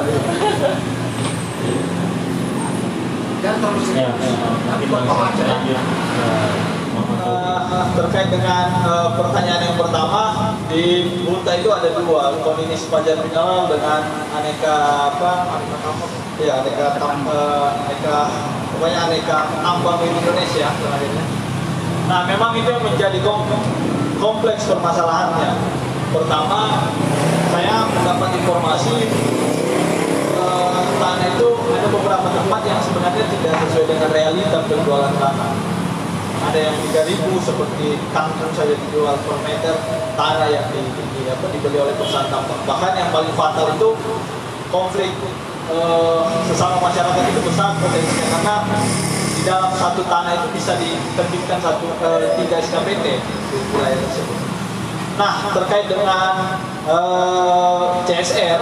Jangan terlalu serius. Terkait dengan pertanyaan yang pertama, di Bunta itu ada dua, Koninis Pajarminal dengan aneka tambang di Indonesia terakhirnya. Nah, memang itu yang menjadi kompleks permasalahannya. Pertama, saya mendapat informasi tanah itu ada beberapa tempat yang sebenarnya tidak sesuai dengan realita penjualan tanah. Ada yang 3.000 seperti kampung saja dijual per meter, tanah yang dibeli oleh perusahaan tambang. Bahkan yang paling fatal itu konflik sesama masyarakat itu besar potensinya, karena di dalam satu tanah itu bisa diterbitkan 3 SKPT di wilayah tersebut. Nah, terkait dengan CSR,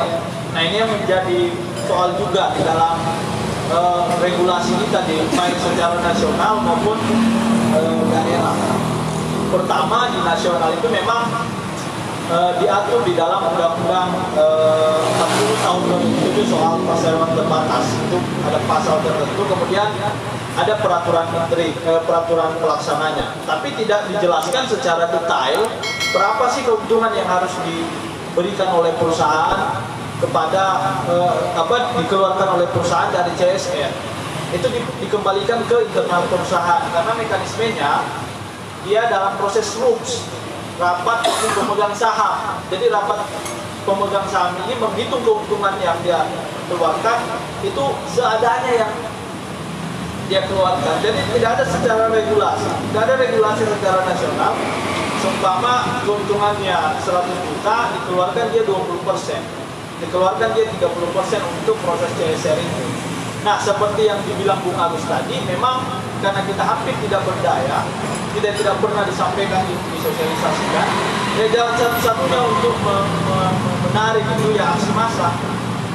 nah ini yang menjadi soal juga di dalam regulasi kita baik secara nasional maupun daerah. Pertama, di nasional itu memang diatur di dalam Undang-Undang 40 tahun 2007 soal perseroan terbatas. Itu ada pasal tertentu, kemudian ada peraturan menteri, peraturan pelaksananya. Tapi tidak dijelaskan secara detail berapa sih keuntungan yang harus diberikan oleh perusahaan kepada dikeluarkan oleh perusahaan dari CSR. Itu dikembalikan ke internal perusahaan karena mekanismenya dia dalam proses RUPS, rapat pemegang saham. Jadi rapat pemegang saham ini menghitung keuntungan yang dia keluarkan itu seadanya yang dia keluarkan. Jadi tidak ada secara regulasi, tidak ada regulasi secara nasional. Seumpama keuntungannya 100 juta, dikeluarkan dia 20%, dikeluarkan dia 30% untuk proses CSR itu. Nah, seperti yang dibilang Bung Agus tadi, memang karena kita hampir tidak berdaya, kita tidak pernah disampaikan, disosialisasikan. Ya, jalan satu-satunya untuk menarik itu ya aksi massa.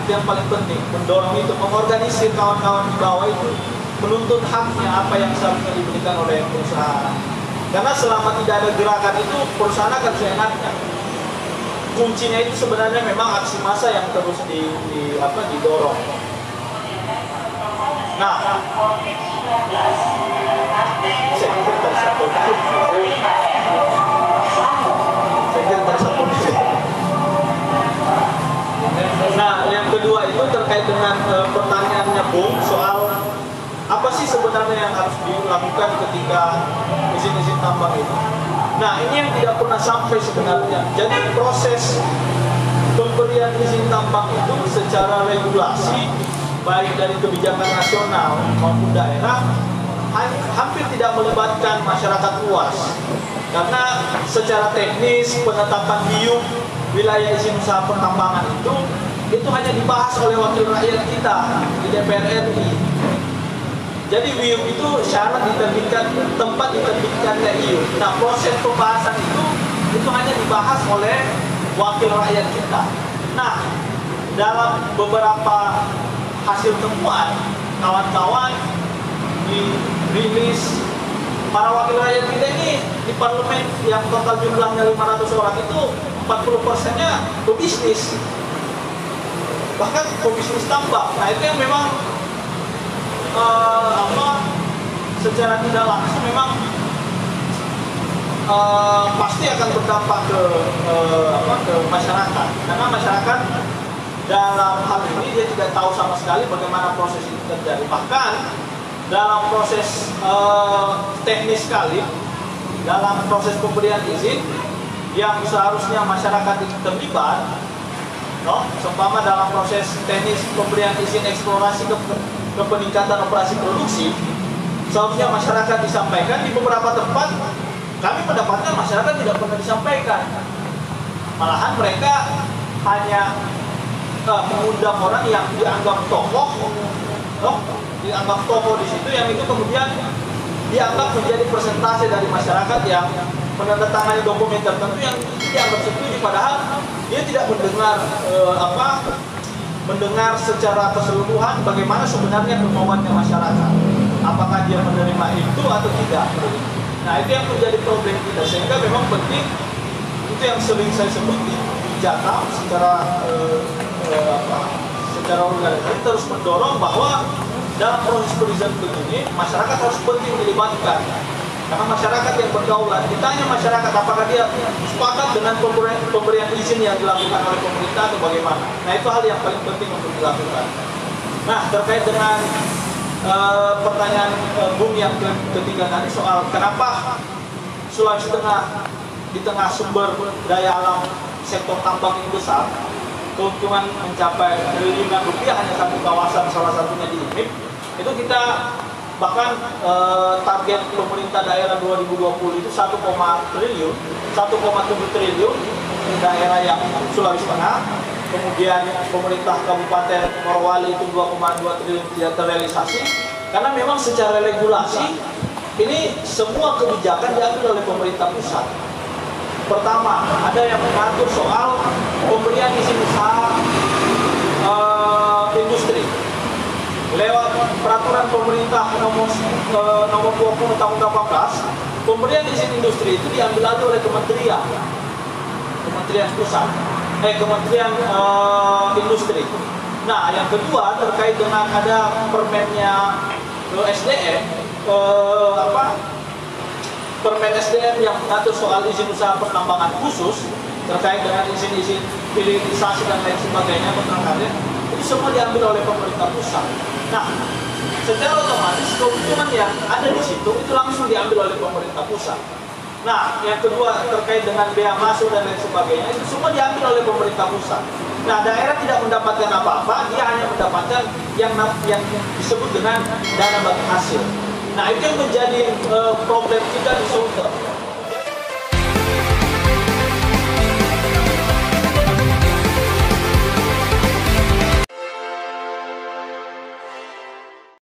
Itu yang paling penting, mendorong itu, mengorganisir kawan-kawan di bawah itu, menuntut haknya apa yang seharusnya diberikan oleh perusahaan. Karena selama tidak ada gerakan itu, perusahaan akan seenaknya. Kuncinya itu sebenarnya memang aksi massa yang terus didorong. Nah, yang kedua itu terkait dengan pertanyaannya Bung soal apa sih sebenarnya yang harus dilakukan ketika izin-izin tambang itu. Nah, ini yang tidak pernah sampai sebenarnya. Jadi proses pemberian izin tambang itu secara regulasi baik dari kebijakan nasional maupun daerah hampir tidak melibatkan masyarakat luas, karena secara teknis penetapan WIUP wilayah izin usaha pertambangan itu hanya dibahas oleh wakil rakyat kita di DPR RI. Jadi WIUP itu syarat diterbitkan, tempat diterbitkannya WIUP. Nah, proses pembahasan itu hanya dibahas oleh wakil rakyat kita. Nah, dalam beberapa hasil temuan kawan-kawan dirilis para wakil rakyat kita ini di parlemen yang total jumlahnya 500 orang itu 40%-nya pebisnis, bahkan pebisnis tambang. Nah, itu yang memang secara tidak langsung memang pasti akan berdampak ke masyarakat, karena masyarakat dalam hal ini dia tidak tahu sama sekali bagaimana proses itu terjadi. Bahkan dalam proses teknis sekali, dalam proses pemberian izin yang seharusnya masyarakat itu terlibat, seumpama dalam proses teknis pemberian izin eksplorasi ke peningkatan operasi produksi, seharusnya masyarakat disampaikan. Di beberapa tempat kami mendapatkan masyarakat tidak pernah disampaikan, malahan mereka hanya mengundang orang yang dianggap tokoh, dianggap tokoh di situ, yang itu kemudian dianggap menjadi persentase dari masyarakat yang menandatangani dokumen tertentu yang dianggap setuju, padahal dia tidak mendengar mendengar secara keseluruhan bagaimana sebenarnya kemauannya masyarakat, apakah dia menerima itu atau tidak. Nah, itu yang menjadi problem kita, sehingga memang penting, itu yang sering saya sebut di Jakarta secara organisasi terus mendorong bahwa dalam proses perizinan begini masyarakat harus penting dilibatkan, karena masyarakat yang berdaulat. Ditanya masyarakat apakah dia sepakat dengan pemberian izin yang dilakukan oleh pemerintah atau bagaimana. Nah, itu hal yang paling penting untuk dilakukan. Nah, terkait dengan pertanyaan Bung yang ketiga tadi soal kenapa Sulawesi Tengah di tengah sumber daya alam sektor tambang yang besar, keuntungan mencapai triliunan rupiah hanya satu kawasan, salah satunya di IMIP, itu kita bahkan target pemerintah daerah 2020 itu 1,7 triliun daerah yang Sulawesi Tengah, kemudian pemerintah Kabupaten Morowali itu 2,2 triliun tidak terrealisasi, karena memang secara regulasi ini semua kebijakan diambil oleh pemerintah pusat. Pertama, ada yang mengatur soal pemberian izin usaha industri lewat peraturan pemerintah nomor 20 tahun 18. Pemberian izin industri itu diambil alih oleh Kementerian Pusat, Kementerian Industri. Nah, yang kedua terkait dengan ada permennya SDM, Permen SDM yang mengatur soal izin usaha pertambangan khusus terkait dengan izin-izin hilirisasi dan lain sebagainya, kontrak karya, itu semua diambil oleh pemerintah pusat. Nah, secara otomatis keuntungan yang ada di situ itu langsung diambil oleh pemerintah pusat. Nah, yang kedua terkait dengan bea masuk dan lain sebagainya, itu semua diambil oleh pemerintah pusat. Nah, daerah tidak mendapatkan apa-apa, dia hanya mendapatkan yang disebut dengan dana bagi hasil. Nah, itu yang menjadi problem kita di Sulteng.